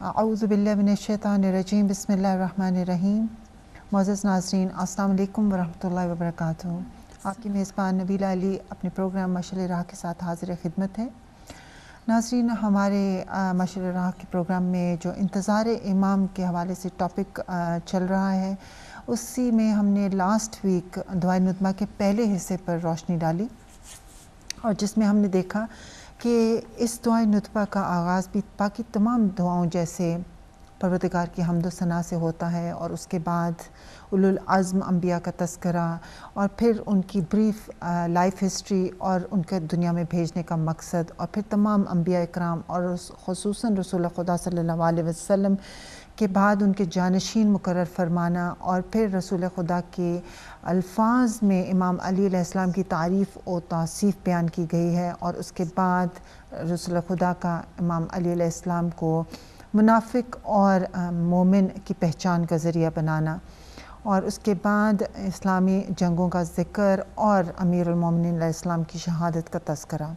اعوذ باللہ من الشیطان الرجیم بسم اللہ الرحمن الرحیم۔ معزز ناظرین السلام علیکم ورحمۃ اللہ وبرکاتہ۔ آپ کی میزبان نبیلہ علی اپنے پروگرام مشعل راہ کے ساتھ حاضر خدمت ہے۔ ناظرین، ہمارے مشعل راہ کے پروگرام میں جو انتظار امام کے حوالے سے ٹاپک چل رہا ہے، اسی میں ہم نے لاسٹ ویک دعائے ندبہ کے پہلے حصے پر روشنی ڈالی، اور جس میں ہم نے دیکھا کہ اس دعائے ندبہ کا آغاز بھی باقی تمام دعاؤں جیسے پروردگار کی حمد و ثنا سے ہوتا ہے، اور اس کے بعد اولو العزم انبیاء کا تذکرہ، اور پھر ان کی بریف لائف ہسٹری اور ان کے دنیا میں بھیجنے کا مقصد، اور پھر تمام انبیاء اکرام اور خصوصاً رسول خدا صلی اللہ علیہ وسلم کے بعد ان کے جانشین مقرر فرمانا، اور پھر رسول خدا کے الفاظ میں امام علی علیہ السلام کی تعریف و توصیف بیان کی گئی ہے، اور اس کے بعد رسول خدا کا امام علی علیہ السلام کو منافق اور مومن کی پہچان کا ذریعہ بنانا، اور اس کے بعد اسلامی جنگوں کا ذکر اور امیر المومنین علیہ السلام کی شہادت کا تذکرہ۔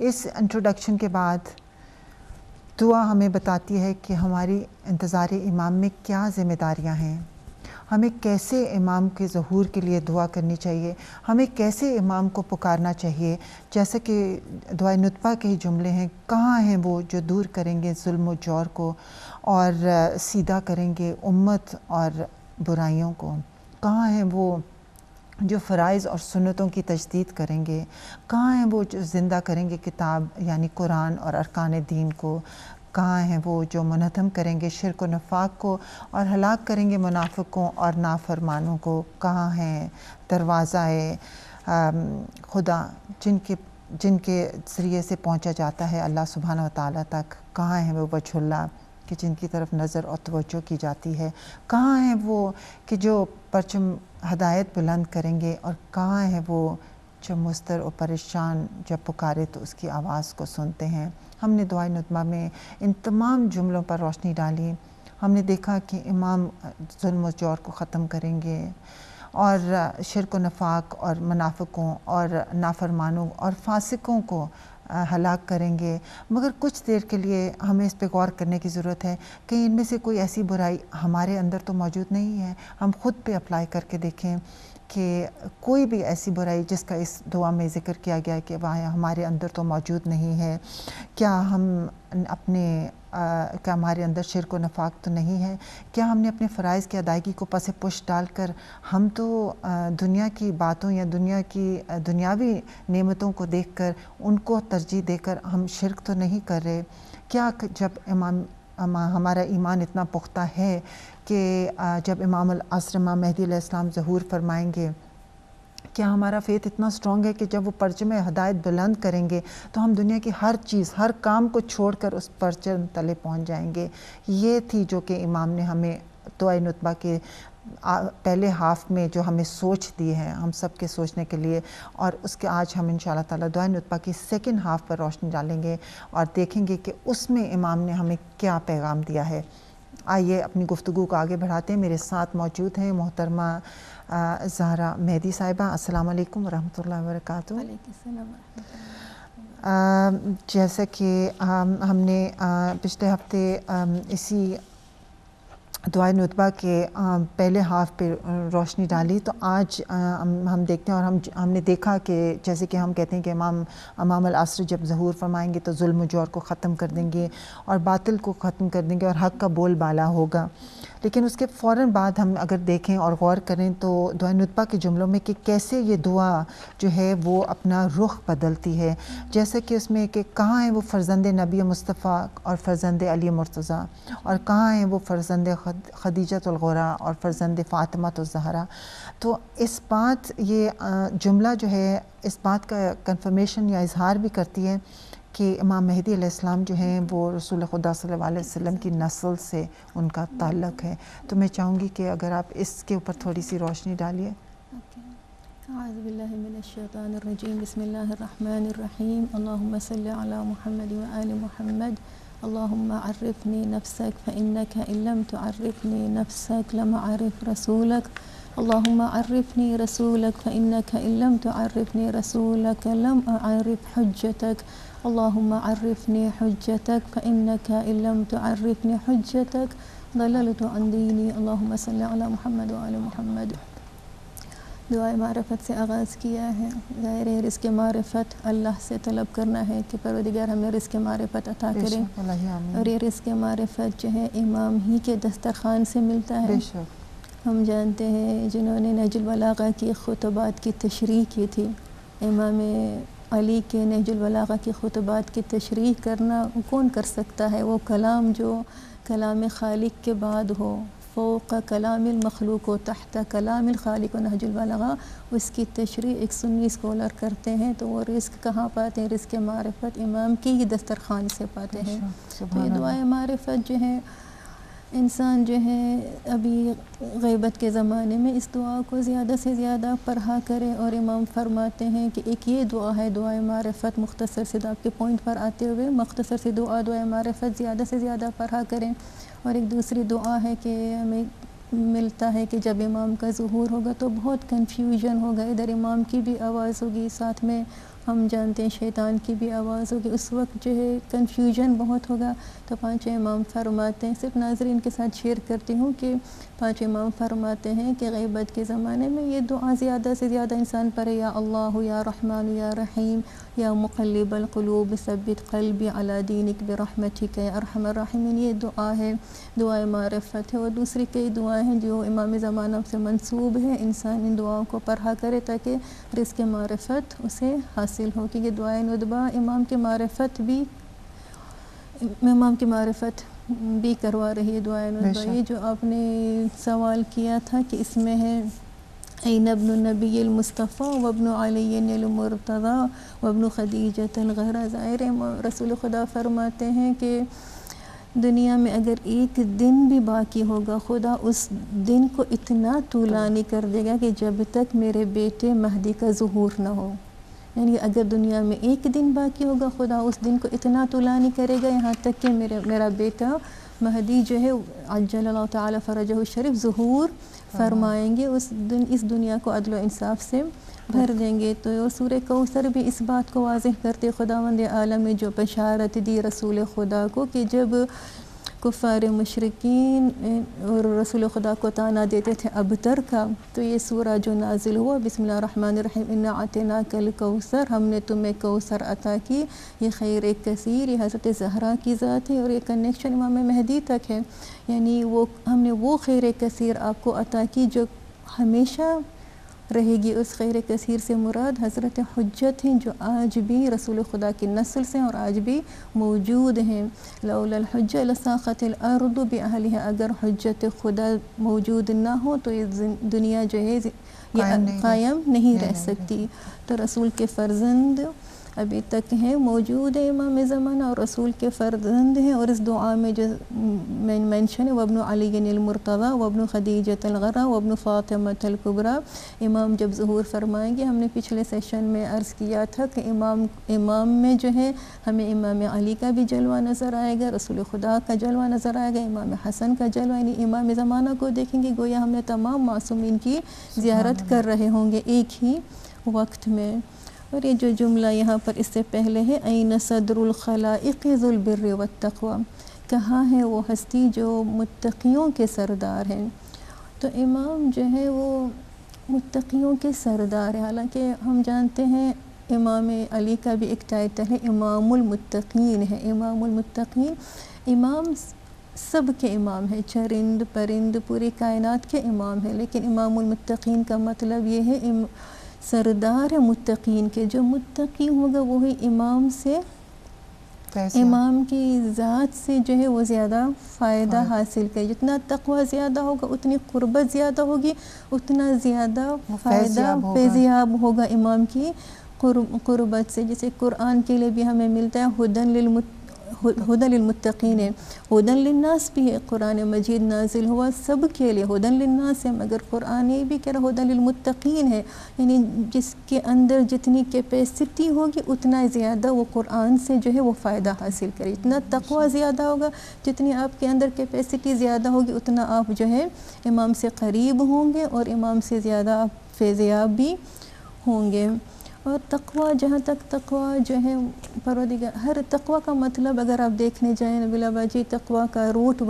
اس انٹروڈکشن کے بعد دعا ہمیں بتاتی ہے کہ ہماری انتظار امام میں کیا ذمہ داریاں ہیں، ہمیں کیسے امام کے ظہور کے لیے دعا کرنی چاہیے، ہمیں کیسے امام کو پکارنا چاہیے، جیسے کہ دعائے ندبہ کے ہی جملے ہیں، کہاں ہیں وہ جو دور کریں گے ظلم و جور کو اور سیدھا کریں گے امت اور برائیوں کو، کہاں ہیں وہ جو فرائض اور سنتوں کی تجدید کریں گے، کہاں ہیں وہ جو زندہ کریں گے کتاب یعنی قرآن اور ارکان دین کو، کہاں ہیں وہ جو منہدم کریں گے شرک و نفاق کو اور ہلاک کریں گے منافقوں اور نافرمانوں کو، کہاں ہیں دروازہ خدا جن کے ذریعے سے پہنچا جاتا ہے اللہ سبحانہ و تعالیٰ تک، کہاں ہیں وہ وجہ اللہ کہ جن کی طرف نظر اور توجہ کی جاتی ہے، کہاں ہیں وہ کہ جو پرچم ہدایت بلند کریں گے، اور کہاں ہیں وہ جو مضطر و پریشان جب پکارے تو اس کی آواز کو سنتے ہیں۔ ہم نے دعائے ندبہ میں ان تمام جملوں پر روشنی ڈالی۔ ہم نے دیکھا کہ امام ظلم و جور کو ختم کریں گے اور شرک و نفاق اور منافقوں اور نافرمانوں اور فاسقوں کو ہلاک کریں گے، مگر کچھ دیر کے لیے ہمیں اس پہ غور کرنے کی ضرورت ہے کہ ان میں سے کوئی ایسی برائی ہمارے اندر تو موجود نہیں ہے۔ ہم خود پہ اپلائی کر کے دیکھیں کہ کوئی بھی ایسی برائی جس کا اس دعا میں ذکر کیا گیا ہے کہ وہ ہمارے اندر تو موجود نہیں ہے، کیا ہمارے اندر شرک و نفاق تو نہیں ہے، کیا ہم نے اپنے فرائض کی ادائیگی کو پس پش ڈال کر ہم تو دنیا کی باتوں یا دنیا کی دنیاوی نعمتوں کو دیکھ کر ان کو ترجیح دے کر ہم شرک تو نہیں کر رہے؟ کیا جب ہمارا ایمان اتنا پختہ ہے کہ جب امام العصر امام مہدی علیہ السلام ظہور فرمائیں گے، کیا ہمارا فیتھ اتنا اسٹرانگ ہے کہ جب وہ پرچم ہدایت بلند کریں گے تو ہم دنیا کی ہر چیز ہر کام کو چھوڑ کر اس پرچم تلے پہنچ جائیں گے؟ یہ تھی جو کہ امام نے ہمیں دعائے ندبہ کے پہلے ہاف میں جو ہمیں سوچ دی ہے ہم سب کے سوچنے کے لیے، اور اس کے آج ہم انشاءاللہ تعالیٰ دعائے ندبہ کی سیکنڈ ہاف پر روشنی ڈالیں گے اور دیکھیں گے کہ اس میں امام نے ہمیں کیا پیغام دیا ہے۔ آئیے اپنی گفتگو کو آگے بڑھاتے ہیں۔ میرے ساتھ موجود ہیں محترمہ زہرا مہدی صاحبہ۔ السلام علیکم ورحمۃ اللہ وبرکاتہ۔ وعلیکم السلام ورحمۃ اللہ۔ جیسا کہ ہم نے پچھلے ہفتے اسی دعائے ندبہ کے پہلے ہاف پہ روشنی ڈالی، تو آج ہم دیکھتے ہیں اور ہم نے دیکھا کہ جیسے کہ ہم کہتے ہیں کہ امام العصر جب ظہور فرمائیں گے تو ظلم و جور کو ختم کر دیں گے اور باطل کو ختم کر دیں گے اور حق کا بول بالا ہوگا، لیکن اس کے فوراً بعد ہم اگر دیکھیں اور غور کریں تو دعائے ندبہ کے جملوں میں کہ کیسے یہ دعا جو ہے وہ اپنا رخ بدلتی ہے، جیسے کہ اس میں کہ کہاں ہیں وہ فرزند نبی مصطفیٰ اور فرزند علی مرتضیٰ، اور کہاں ہیں وہ فرزند خدیجۃ الغراء اور فرزند فاطمہ الزہرا۔ تو اس بات یہ جملہ جو ہے اس بات کا کنفرمیشن یا اظہار بھی کرتی ہے کہ امام مہدی علیہ السلام جو ہیں وہ رسول خدا صلی اللہ علیہ وسلم کی نسل سے ان کا تعلق ہے۔ تو میں چاہوں گی کہ اگر آپ اس کے اوپر تھوڑی سی روشنی ڈالیے۔ اعوذ باللہ من الشیطان الرجیم، بسم اللہ الرحمن الرحیم، اللہم صلی علی محمد وآل محمد، اللہم عرفنی نفسک فإنک ان لم تعرفنی نفسک لم اعرف رسولک، اللهم عرفني رسولك فإنك إن لم تعرفني رسولك لم أعرف حجتك. اللهم عرفني حجتك فإنك إن لم تعرفني حجتك ضللت عن ديني. اللهم صل على محمد وآل محمد. دعائے معرفت سے آغاز کیا ہے. ظاہر ہے رزق معرفت اللہ سے طلب کرنا ہے کہ پروردگار ہمیں رزق معرفت عطا کرے، اور یہ رزق معرفت جو ہے امام ہی کے دسترخوان سے ملتا ہے. ہم جانتے ہیں جنہوں نے نہج البلاغہ کی خطبات کی تشریح کی تھی، امام علی کے نہج البلاغہ کی خطبات کی تشریح کرنا کون کر سکتا ہے؟ وہ کلام جو کلام خالق کے بعد ہو، فوق کلام المخلوق و تحت کلام الخالق و نہج البلاغہ، اس کی تشریح ایک سنی اسکولر کرتے ہیں، تو وہ رزق کہاں پاتے ہیں؟ رزق معرفت امام کی ہی دسترخوان سے پاتے ہیں. تو یہ دعائے معرفت جو ہے انسان جو ہے ابھی غیبت کے زمانے میں اس دعا کو زیادہ سے زیادہ پڑھا کرے. اور امام فرماتے ہیں کہ ایک یہ دعا ہے دعائے معرفت، مختصر سے آپ کے پوائنٹ پر آتے ہوئے مختصر سے دعائے معرفت زیادہ سے زیادہ پڑھا کریں. اور ایک دوسری دعا ہے کہ ہمیں ملتا ہے کہ جب امام کا ظہور ہوگا تو بہت کنفیوژن ہوگا، ادھر امام کی بھی آواز ہوگی، ساتھ میں ہم جانتے ہیں شیطان کی بھی آواز ہوگی، اس وقت جو ہے کنفیوژن بہت ہوگا. تو پانچوں امام فرماتے ہیں، صرف ناظرین کے ساتھ شیئر کرتی ہوں کہ پانچوں امام فرماتے ہیں کہ غیبت کے زمانے میں یہ دعا زیادہ سے زیادہ انسان پڑھے، یا اللہ یا رحمان یا رحیم یا مقلب القلوب ثبت قلبی علی دینک برحمتک یا ارحم الراحمین. یہ دعا ہے، دعائے معرفت ہے. اور دوسری کئی دعائیں ہیں جو امام زمانہ سے منسوب ہیں، انسان ان دعاؤں کو پڑھا کرے تاکہ رزق معرفت اسے حاصل ہو. کہ یہ دعائے ندبہ امام کی معرفت بھی کروا رہی ہے. دعائے ندبہ یہ جو آپ نے سوال کیا تھا کہ اس میں ہے این ابن النبی المصطفیٰ وابن علی المرتضیٰ وابن خدیجۃ الغرا. ظاہر رسول خدا فرماتے ہیں کہ دنیا میں اگر ایک دن بھی باقی ہوگا خدا اس دن کو اتنا طولانی کر دے گا کہ جب تک میرے بیٹے مہدی کا ظہور نہ ہو. یعنی اگر دنیا میں ایک دن باقی ہوگا خدا اس دن کو اتنا طولانی کرے گا یہاں تک کہ میرا بیٹا مہدی جو ہے عجل اللہ تعالی فرجہ الشریف ظہور فرمائیں گے، اس دنیا کو عدل و انصاف سے بھر دیں گے. تو سورہ کوثر بھی اس بات کو واضح کرتے خداوند عالم نے جو بشارت دی رسول خدا کو کہ جب کفار مشرکین اور رسول خدا کو طعنہ دیتے تھے ابتر کا، تو یہ سورہ جو نازل ہوا بسم اللہ الرحمن الرحیم انا اعطیناک الکوثر، ہم نے تمہیں کوثر عطا کی. یہ خیر کثیر، یہ حضرت زہرا کی ذات ہے اور یہ کنیکشن امام مہدی تک ہے. یعنی ہم نے وہ خیر کثیر آپ کو عطا کی جو ہمیشہ رہے گی. اس خیر کثیر سے مراد حضرت حجت ہیں جو آج بھی رسول خدا کی نسل سے اور آج بھی موجود ہیں. لولا الحجہ لساقت الارض باہلھا، اگر حجت خدا موجود نہ ہو تو یہ دنیا جو ہے یہ قائم نہیں رہ سکتی. تو رسول کے فرزند ابھی تک ہیں، موجود ہے امام زمانہ اور رسول کے فرزند ہیں. اور اس دعا میں جو مینشن ہے وابن علی المرتضیٰ وابن خدیجۃ الغرا وابن فاطمۃ الکبریٰ، امام جب ظہور فرمائیں گے. ہم نے پچھلے سیشن میں عرض کیا تھا کہ امام میں جو ہے ہمیں امام علی کا بھی جلوہ نظر آئے گا، رسول خدا کا جلوہ نظر آئے گا، امام حسن کا جلوہ. یعنی امام زمانہ کو دیکھیں گے گویا ہم نے تمام معصومین کی زیارت کر رہے ہوں گے ایک ہی وقت میں. اور یہ جو جملہ یہاں پر اس سے پہلے ہے این صدر الخلائق ذو البر والتقوی، کہاں ہے وہ ہستی جو متقیوں کے سردار ہیں. تو امام جو ہے وہ متقیوں کے سردار ہے. حالانکہ ہم جانتے ہیں امام علی کا بھی ایک ٹائٹل ہے امام المتقین ہے. امام المتقین، امام سب کے امام ہے، چرند پرند پوری کائنات کے امام ہے. لیکن امام المتقین کا مطلب یہ ہے سردار ہے متقین کے. جو متقی ہوگا وہی امام سے، امام کی ذات سے جو ہے وہ زیادہ فائدہ حاصل کرے. جتنا تقوی زیادہ ہوگا اتنی قربت زیادہ ہوگی، اتنا زیادہ فائدہ فیضیاب ہوگا امام کی قربت سے. جیسے قرآن کے لیے بھی ہمیں ملتا ہے ہدی للمتقین ہے، ہدی للناس بھی ہے، قرآن مجید نازل ہوا سب کے لیے، ہدی للناس ہے، مگر قرآن یہ بھی کہہ رہا ہدی للمتقین ہے، یعنی جس کے اندر جتنی کیپیسٹی ہوگی اتنا زیادہ وہ قرآن سے جو ہے وہ فائدہ حاصل کرے، اتنا تقوی زیادہ ہوگا، جتنی آپ کے اندر کیپیسٹی زیادہ ہوگی اتنا آپ جو ہے امام سے قریب ہوں گے اور امام سے زیادہ آپ فیضیاب بھی ہوں گے۔ اور تقوی، جہاں تک تقوی جو ہے پروردگار، ہر تقوی کا مطلب اگر آپ دیکھنے جائیں نبیل باجی، تقوی کا روٹ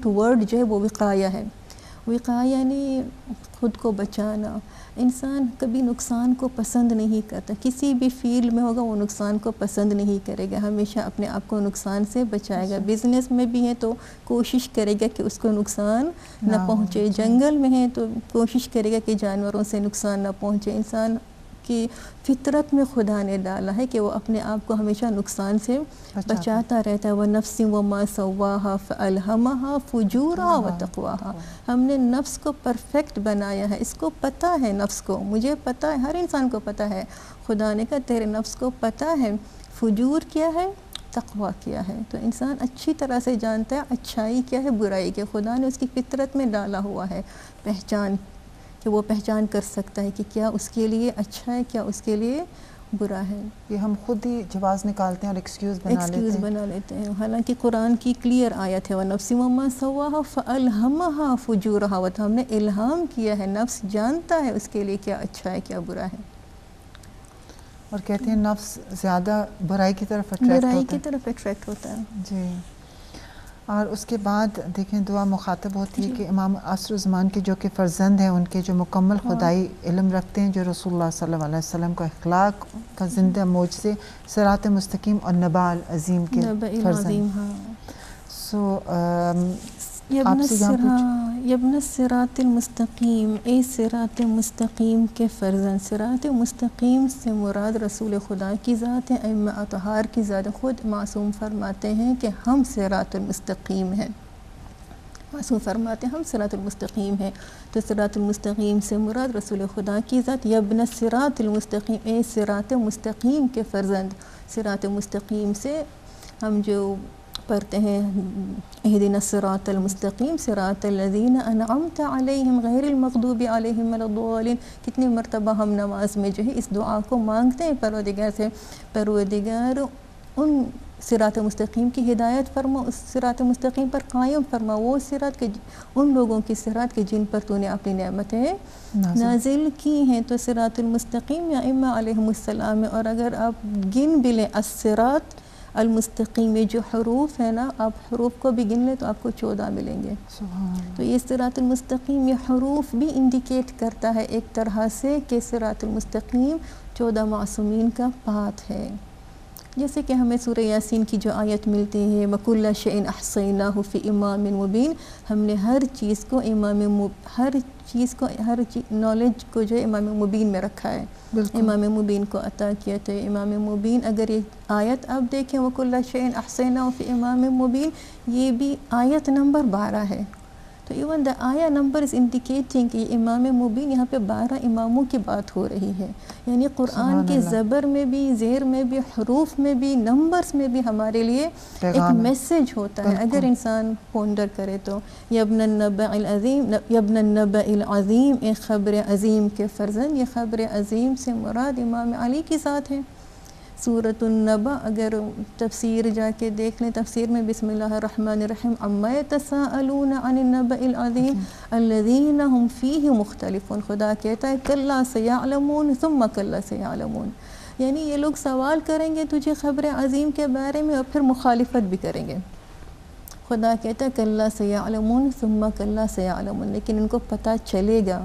ورڈ جو ہے وہ وقایہ ہے۔ وقایہ یعنی خود کو بچانا۔ انسان کبھی نقصان کو پسند نہیں کرتا، کسی بھی فیلڈ میں ہوگا وہ نقصان کو پسند نہیں کرے گا، ہمیشہ اپنے آپ کو نقصان سے بچائے گا۔ بزنس میں بھی ہے تو کوشش کرے گا کہ اس کو نقصان نہ پہنچے، جنگل میں ہے تو کوشش کرے گا کہ جانوروں سے نقصان نہ پہنچے۔ انسان کی فطرت میں خدا نے ڈالا ہے کہ وہ اپنے آپ کو ہمیشہ نقصان سے بچاتا رہتا ہے۔ وَنَفْسٍ وَمَا سَوَّاهَا فَأَلْهَمَهَا فُجُورَهَا وَتَقْوَاهَا۔ ہم نے نفس کو پرفیکٹ بنایا ہے، اس کو پتہ ہے، نفس کو مجھے پتہ ہے، ہر انسان کو پتہ ہے، خدا نے کہا تیرے نفس کو پتہ ہے فجور کیا ہے، تقوی کیا ہے۔ تو انسان اچھی طرح سے جانتا ہے اچھائی کیا ہے، برائی کیا، خدا نے اس کی فطرت میں ڈالا ہوا ہے پہچان، کہ وہ پہچان کر سکتا ہے کہ کیا اس کے لیے اچھا ہے، کیا اس کے لیے برا ہے۔ یہ ہم خود ہی جواز نکالتے ہیں اور ایکسکیوز بنا لیتے ہیں، حالانکہ قرآن کی کلیئر آیت ہے وَنَفْسٍ وَمَا سَوَّاهَا فَأَلْهَمَهَا فُجُورَهَا، ہم نے الہام کیا ہے، نفس جانتا ہے اس کے لیے کیا اچھا ہے کیا برا ہے۔ اور کہتے ہیں نفس زیادہ برائی کی طرف اٹریکٹ ہوتا ہے جی۔ اور اس کے بعد دیکھیں دعا مخاطب ہوتی ہے کہ امام عصر زمان کے جو کہ فرزند ہیں، ان کے جو مکمل خدائی علم رکھتے ہیں، جو رسول اللہ صلی اللہ علیہ وسلم کو اخلاق کا زندہ معجزے، صراط مستقیم اور نبع العظیم کے فرزند۔ یبن الصراط المستقیم، اے صراط مستقیم کے فرزند۔ صراط مستقیم سے مراد رسول خدا کی ذات ہے، ائمہ اطہار کی ذات۔ خود معصوم فرماتے ہیں کہ ہم صراط المستقیم ہیں، معصوم فرماتے ہیں ہم صراط المستقیم ہیں۔ تو صراط المستقیم سے مراد رسول خدا کی ذات۔ یبن الصراط المستقیم، اے صراط مستقیم کے فرزند۔ صراط مستقیم سے ہم جو پڑھتے ہیں اہدنا الصراط المستقیم صراط الذین انعمت علیہم غیر المغضوب علیہم ولا الضالین، کتنی مرتبہ ہم نماز میں جو ہے اس دعا کو مانگتے ہیں پروردگار سے، پروردگار ان صراط مستقیم کی ہدایت فرما، اس صراط مستقیم پر قائم فرما، وہ صراط کے ان لوگوں کی صراط کے جن پر تو نے اپنی نعمتیں نازل کی ہیں۔ تو صراط المستقیم یا ائمہ علیہم السلام۔ اور اگر آپ گن بھی لیں الصراط المستقیم میں جو حروف ہے نا، آپ حروف کو بھی گن لیں تو آپ کو 14 ملیں گے۔ تو یہ صراط المستقیم یہ حروف بھی انڈیکیٹ کرتا ہے ایک طرح سے کہ صراط المستقیم 14 معصومین کا پاتھ ہے۔ جیسے کہ ہمیں سورہ یاسین کی جو آیت ملتی ہے وَكُلَّ شَيْءٍ أَحْصَيْنَاهُ فِي إِمَامٍ مُبِينٍ، ہم نے ہر چیز کو نالج کو جو ہے امام مبین میں رکھا ہے، امام مبین کو عطا کیا۔ تو امام مبین، اگر یہ آیت آپ دیکھیں وَكُلَّ شَيْءٍ أَحْصَيْنَاهُ فِي إِمَامٍ مُبِينٍ، یہ بھی آیت نمبر 12 ہے۔ تو ایون دا آیا نمبر از انڈیکیٹنگ کہ امام مبین، یہاں پہ 12 اماموں کی بات ہو رہی ہے، یعنی قرآن کے زبر میں بھی، زیر میں بھی، حروف میں بھی، نمبرز میں بھی ہمارے لیے ایک میسج ہوتا ہے اگر انسان پونڈر کرے تو۔ یبن النبأ العظیم، یبن النبأ العظیم، ایک خبر عظیم کے فرزند۔ یہ خبر عظیم سے مراد امام علی کی ذات ہے۔ سورۃ النبأ اگر تفسیر جا کے دیکھ لیں، تفسیر میں بسم اللہ الرحمن الرحیم عما یتساءلون عن النبأ العظیم الذین هم فیہ مختلفون، خدا کہتا ہے کلا سیعلمون ثم کلا سیعلمون، یعنی یہ لوگ سوال کریں گے تجھے خبر عظیم کے بارے میں اور پھر مخالفت بھی کریں گے۔ خدا کہتا ہے کلا سیعلمون ثم کلا سیعلمون، لیکن ان کو پتہ چلے گا،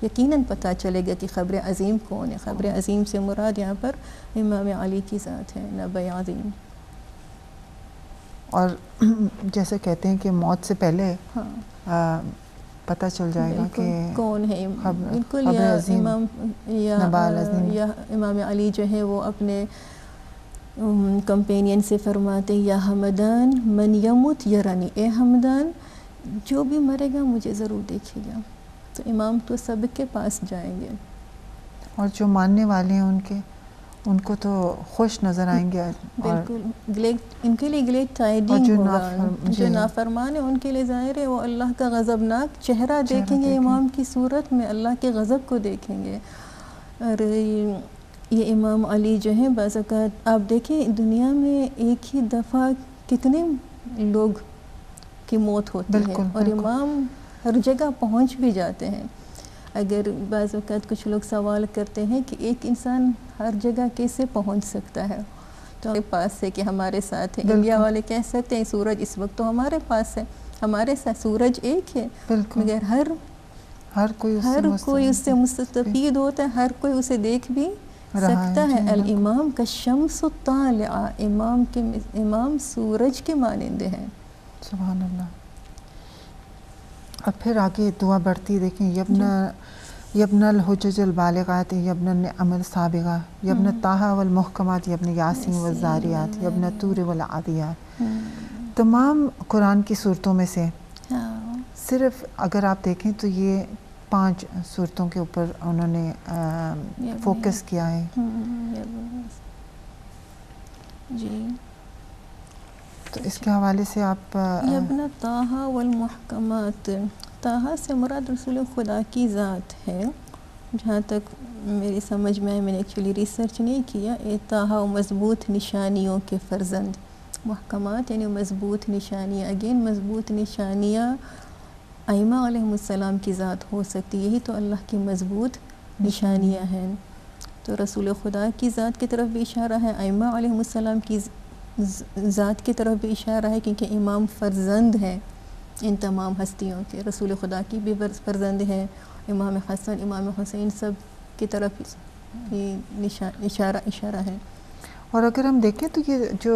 یقیناً پتہ چلے گا کہ خبر عظیم کون ہے۔ خبر عظیم سے مراد یہاں پر امام علی کی ذات ہے، نبی عظیم۔ اور جیسے کہتے ہیں کہ موت سے پہلے پتہ چل جائے گا کہ کون ہے بالکل، یا امام علی جو ہے وہ اپنے کمپینین سے فرماتے یا حمدان من یمت یرانی، اے حمدان جو بھی مرے گا مجھے ضرور دیکھے گا۔ تو امام تو سب کے پاس جائیں گے، اور جو ماننے والے ہیں ان کے ان کو تو خوش نظر آئیں گے. بالکل ان کے لیے گلیٹ ٹائڈنگ ہوگا. جو نافرمان ہیں ان کے لیے ظاہر ہے وہ اللہ کا غضبناک چہرہ دیکھیں گے, امام کی صورت میں اللہ کے غضب کو دیکھیں گے. اور یہ امام علی جو ہیں بعض اوقات آپ دیکھیں دنیا میں ایک ہی دفعہ کتنے لوگ کی موت ہوتی ہے, اور امام ہر جگہ پہنچ بھی جاتے ہیں. اگر بعض اوقات کچھ لوگ سوال کرتے ہیں کہ ایک انسان ہر جگہ کیسے پہنچ سکتا ہے, تو ہمارے پاس ہے کہ ہمارے ساتھ ہے. انڈیا والے کہہ سکتے ہیں سورج اس وقت تو ہمارے پاس ہے, ہمارے ساتھ سورج ایک ہے, مگر ہر کوئی اس سے مستفید ہوتا ہے, ہر کوئی اسے دیکھ بھی سکتا ہے. الامام کا شمس طالعہ, امام سورج کے مانند ہیں. سبحان اللہ. اب پھر آگے دعا بڑھتی دیکھیں, یبن الحجج البالغات, یبن النعم السابغہ, یبن طٰہٰ والمحکمات, یبن یاسین والزاریات, یبن طور والعادیات. تمام قرآن کی صورتوں میں سے صرف اگر آپ دیکھیں تو یہ 5 صورتوں کے اوپر انہوں نے فوکس کیا ہے. جی تو اس کے حوالے سے آپ یبن طٰہٰ والمحکمات, طٰہٰ سے مراد رسول خدا کی ذات ہے جہاں تک میری سمجھ میں نے ایکچولی ریسرچ نہیں کیا. طٰہٰ مضبوط نشانیوں کے فرزند, محکمات یعنی مضبوط نشانیاں. اگین مضبوط نشانیاں ائمہ علیہم السلام کی ذات ہو سکتی, یہی تو اللہ کی مضبوط نشانیاں ہیں. تو رسول خدا کی ذات کی طرف بھی اشارہ ہے, ائمہ علیہم السلام کی ذات کی طرف بھی اشارہ ہے, کیونکہ امام فرزند ہیں ان تمام ہستیوں کے. رسول خدا کی بھی فرزند ہیں, امام حسن امام حسین سب کی طرف اشارہ ہے. اور اگر ہم دیکھیں تو یہ جو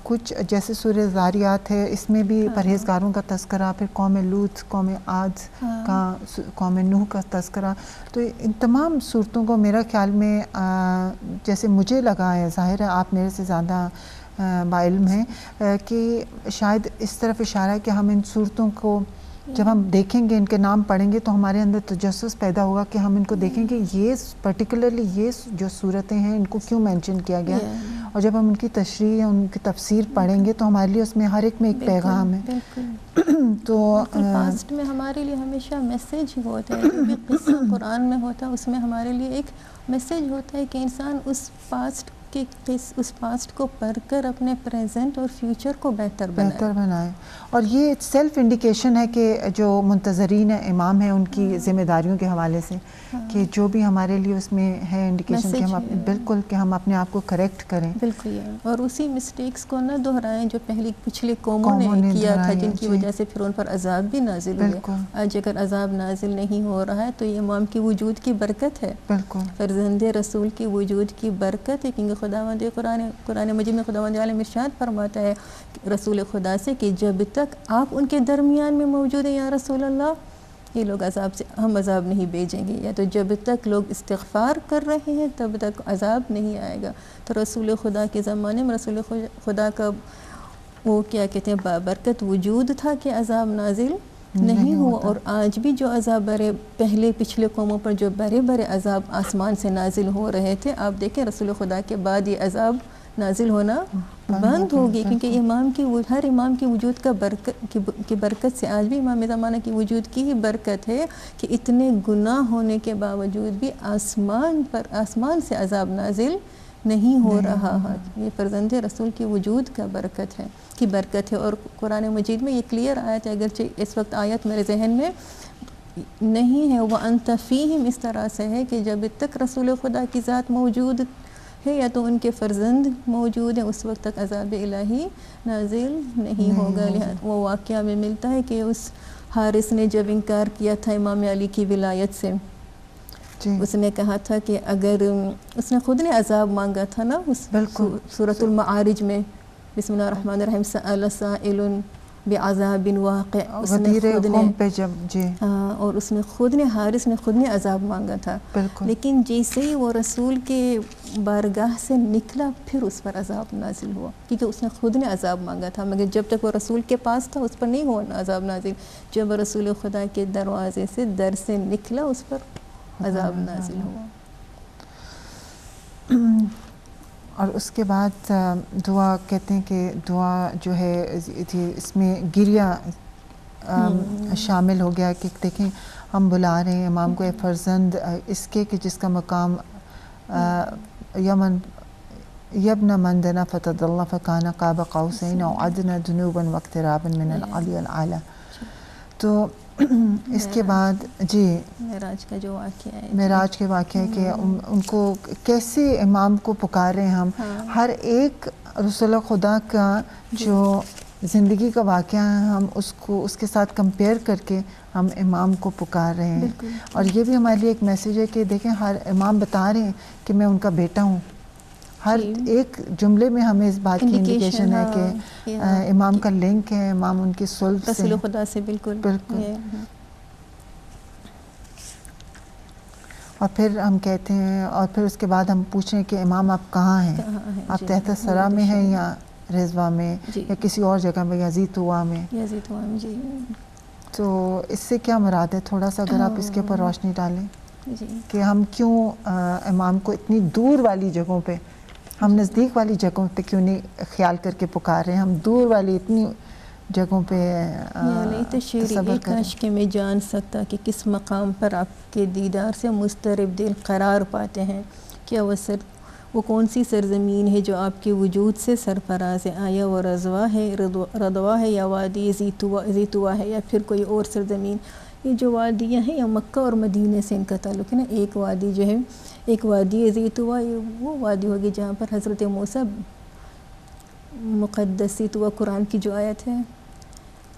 کچھ جیسے سورہ زاریات ہے, اس میں بھی پرہیزگاروں کا تذکرہ, پھر قوم لوط, قوم عاد کا, قوم نوح کا تذکرہ. تو ان تمام صورتوں کو میرا خیال میں جیسے مجھے لگا ہے, ظاہر ہے آپ میرے سے زیادہ باعلم ہیں, کہ شاید اس طرف اشارہ ہے کہ ہم ان صورتوں کو جب ہم دیکھیں گے, ان کے نام پڑھیں گے, تو ہمارے اندر تجسس پیدا ہوگا کہ ہم ان کو دیکھیں گے یہ پرٹیکولرلی یہ جو صورتیں ہیں ان کو کیوں مینشن کیا گیا. اور جب ہم ان کی تشریح یا ان کی تفسیر پڑھیں گے تو ہمارے لیے اس میں ہر ایک میں ایک پیغام ہے. تو پاسٹ میں ہمارے لیے ہمیشہ میسیج ہوتا ہے, جو بھی قصہ قرآن میں ہوتا ہے اس میں ہمارے لیے ایک میسیج ہوتا ہے کہ انسان اس پاسٹ کو پڑھ کر اپنے پریزنٹ اور فیوچر کو بہتر بنائے. اور یہ سیلف انڈیکیشن ہے کہ جو منتظرین امام ہیں ان کی ذمہ داریوں کے حوالے سے, کہ جو بھی ہمارے لیے اس میں ہے انڈیکیشن کہ ہم بالکل کہ ہم اپنے آپ کو کریکٹ کریں. بالکل, اور اسی مسٹیکس کو نہ دہرائیں جو پچھلے قوموں نے کیا تھا, جن کی وجہ سے پھر ان پر عذاب بھی نازل ہوئے. آج اگر عذاب نازل نہیں ہو رہا ہے تو یہ امام کی وجود کی برکت ہے, فرزند رسول کی وجود کی برکت ہے. کیونکہ خداوند قرآن مجید میں خداوند عالم ارشاد فرماتا ہے رسول خدا سے کہ جب تک آپ ان کے درمیان میں موجود ہیں یا رسول اللہ, یہ لوگ ہم عذاب نہیں بھیجیں گے, یا تو جب تک لوگ استغفار کر رہے ہیں تب تک عذاب نہیں آئے گا. تو رسول خدا کے زمانے میں رسول خدا کا وہ کیا کہتے ہیں بابرکت وجود تھا کہ عذاب نازل نہیں ہوا. اور آج بھی جو عذاب پچھلے قوموں پر جو بڑے عذاب آسمان سے نازل ہو رہے تھے, آپ دیکھیں رسول خدا کے بعد یہ عذاب نازل ہونا بند ہوگی, کیونکہ ہر امام کی وجود کی برکت سے آج بھی امام زمانہ کی وجود کی ہی برکت ہے کہ اتنے گناہ ہونے کے باوجود بھی آسمان سے عذاب نازل نہیں ہو رہا ہے. یہ فرزند رسول کی وجود کا برکت ہے. اور قرآن مجید میں یہ کلیئر آیت ہے, اگرچہ اس وقت آیت میرے ذہن میں نہیں ہے, وَأَنْتَ فِيهِمْ اس طرح سے ہے کہ جب تک رسول خدا کی ذات موجود ہے یا تو ان کے فرزند موجود ہیں, اس وقت تک عذاب الہی نازل نہیں ہوگا. وہ واقعہ میں ملتا ہے کہ اس حارث نے جب انکار کیا تھا امام علی کی ولایت سے, اس نے کہا تھا کہ اگر اس نے خود نے عذاب مانگا تھا نا اس سورۃ المعارج میں, بسم اللہ الرحمن الرحیم, سأل سائل بعذاب واقع, اور اس نے حارث نے خود نے عذاب مانگا تھا. لیکن جیسے ہی وہ رسول کے بارگاہ سے نکلا پھر اس پر عذاب نازل ہوا, کیونکہ اس نے خود نے عذاب مانگا تھا, مگر جب تک وہ رسول کے پاس تھا اس پر نہیں ہوا عذاب نازل. جب رسول خدا کے دروازے سے در سے نکلا اس پر عذاب نازل ہوا. اور اس کے بعد دعا کہتے ہیں کہ دعا جو ہے اس میں گریہ شامل ہو گیا کہ دیکھیں ہم بلا رہے ہیں امام کو اے فرزند اس کے کہ جس کا مقام یبن من دنا فتد اللہ فکان قاب قوسین او ادنی جنوبا واقترابا من العلی الاعلی. تو اس کے بعد جی معراج کا جو واقعہ ہے، معراج کے واقعہ ہے کہ ان کو کیسے امام کو پکار رہے ہیں ہم. ہر ایک رسول خدا کا جو زندگی کا واقعہ ہے ہم اس کو اس کے ساتھ کمپیئر کر کے ہم امام کو پکار رہے ہیں. اور یہ بھی ہمارے لیے ایک میسیج ہے کہ دیکھیں ہر امام بتا رہے ہیں کہ میں ان کا بیٹا ہوں. ہر ایک جملے میں ہمیں اس بات کی انڈیکیشن ہے کہ امام کا لنک ہے، امام ان کی صلب سے رسول خدا سے بالکل. اور پھر ہم کہتے ہیں اور پھر اس کے بعد ہم پوچھیں کہ امام آپ کہاں ہیں؟ آپ تحت ثری میں ہیں یا رضوہ میں یا کسی اور جگہ میں یا زیتوا میں؟ جی. تو اس سے کیا مراد ہے؟ تھوڑا سا اگر آپ اس کے اوپر روشنی ڈالیں کہ ہم کیوں امام کو اتنی دور والی جگہوں پہ، ہم نزدیک والی جگہوں پہ کیوں نہیں خیال کر کے پکار رہے ہیں، ہم دور والی اتنی جگہوں پہ تصور کاش کہ میں جان سکتا کہ کس مقام پر آپ کے دیدار سے مضطرب دل قرار پاتے ہیں. کیا وہ کون سی سرزمین ہے جو آپ کے وجود سے سرفراز ہے؟ آیا وہ رضوا ہے یا وادی زیتوا ہے یا پھر کوئی اور سرزمین؟ یہ جو وادیاں ہیں یا مکہ اور مدینے سے ان کا تعلق ہے نا. ایک وادی جو ہے، ایک وادی زیتوا، وہ وادی ہوگی جہاں پر حضرت موسیٰ مقدس زیتوا قرآن کی جو آیت ہے،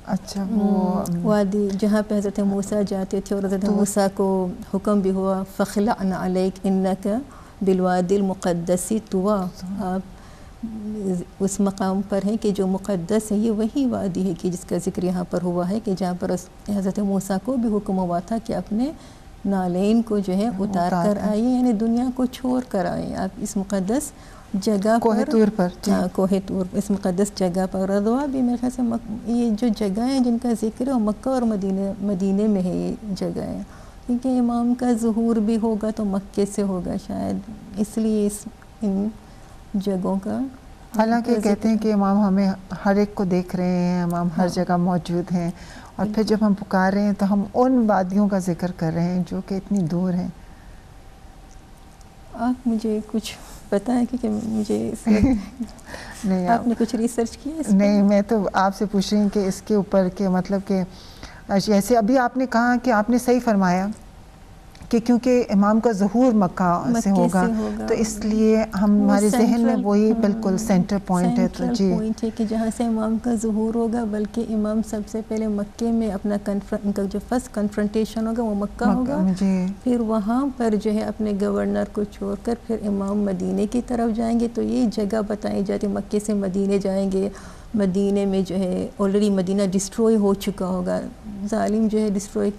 اچھا وہ وادی جہاں پہ حضرت موسیٰ جاتے تھے اور حضرت موسیٰ کو حکم بھی ہوا فخلعنا علیک انک بالوادی المقدس طویٰ. آپ اس مقام پر ہیں کہ جو مقدس ہے، یہ وہی وادی ہے کہ جس کا ذکر یہاں پر ہوا ہے کہ جہاں پر حضرت موسیٰ کو بھی حکم ہوا تھا کہ اپنے نالین کو جو ہے اتار کر آئیے، یعنی دنیا کو چھوڑ کر آئیں آپ اس مقدس جگہ کوہ طور پر. کوہ طور، اس مقدس جگہ پر. رضوا بھی میرے خیال سے یہ جو جگہ ہیں جن کا ذکر ہے وہ مکہ اور مدینے میں ہے یہ جگہ ہے، کیونکہ امام کا ظہور بھی ہوگا تو مکے سے ہوگا شاید، اس لیے ان جگہوں کا. حالانکہ کہتے ہیں کہ امام ہمیں ہر ایک کو دیکھ رہے ہیں، امام ہر جگہ موجود ہیں، اور پھر جب ہم پکار رہے ہیں تو ہم ان وادیوں کا ذکر کر رہے ہیں جو کہ اتنی دور ہیں. آپ مجھے کچھ پتہ ہے کہ مجھے نہیں، آپ نے کچھ ریسرچ کیا اس نہیں، میں تو آپ سے پوچھ رہی ہوں کہ اس کے اوپر کہ مطلب کہ جیسے ابھی آپ نے کہا کہ آپ نے صحیح فرمایا کہ کیونکہ امام کا ظہور مکہ سے ہوگا تو اس لیے ہمارے ذہن میں وہی بالکل سینٹر پوائنٹ ہے. تو جی پوائنٹ ہے کہ جہاں سے امام کا ظہور ہوگا، بلکہ امام سب سے پہلے مکے میں اپنا ان کا جو فرسٹ کنفرنٹیشن ہوگا وہ مکہ ہوگا. پھر وہاں پر جو ہے اپنے گورنر کو چھوڑ کر پھر امام مدینے کی طرف جائیں گے. تو یہ جگہ بتائی جاتی، مکے سے مدینے جائیں گے. مدینے میں جو ہے آلریڈی مدینہ ڈسٹروئی ہو چکا ہوگا، ظالم جو ہے ڈسٹروئی،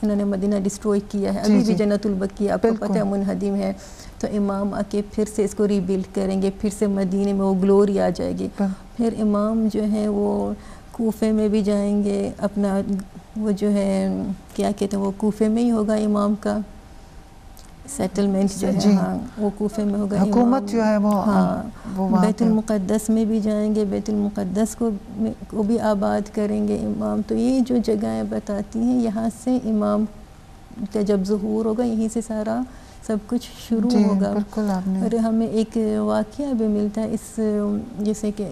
انہوں نے مدینہ ڈسٹروئی کیا ہے. ابھی بھی جنت البقیع آپ کو پتہ ہے منہدم ہے. تو امام آ کے پھر سے اس کو ری بلڈ کریں گے، پھر سے مدینے میں وہ گلوری آ جائے گی. پھر امام جو ہے وہ کوفے میں بھی جائیں گے، اپنا وہ جو ہے کیا کہتے ہیں وہ کوفے میں ہی ہوگا امام کا سیٹلمنٹ جو ہے، ہاں وہ کوفے میں ہوگا. حکومت جو ہے وہ بیت المقدس میں بھی جائیں گے، بیت المقدس کو بھی آباد کریں گے امام. تو یہ جو جگہیں بتاتی ہیں یہاں سے امام کا جب ظہور ہوگا یہیں سے سارا سب کچھ شروع ہوگا. اور ہمیں ایک واقعہ بھی ملتا ہے اس، جیسے کہ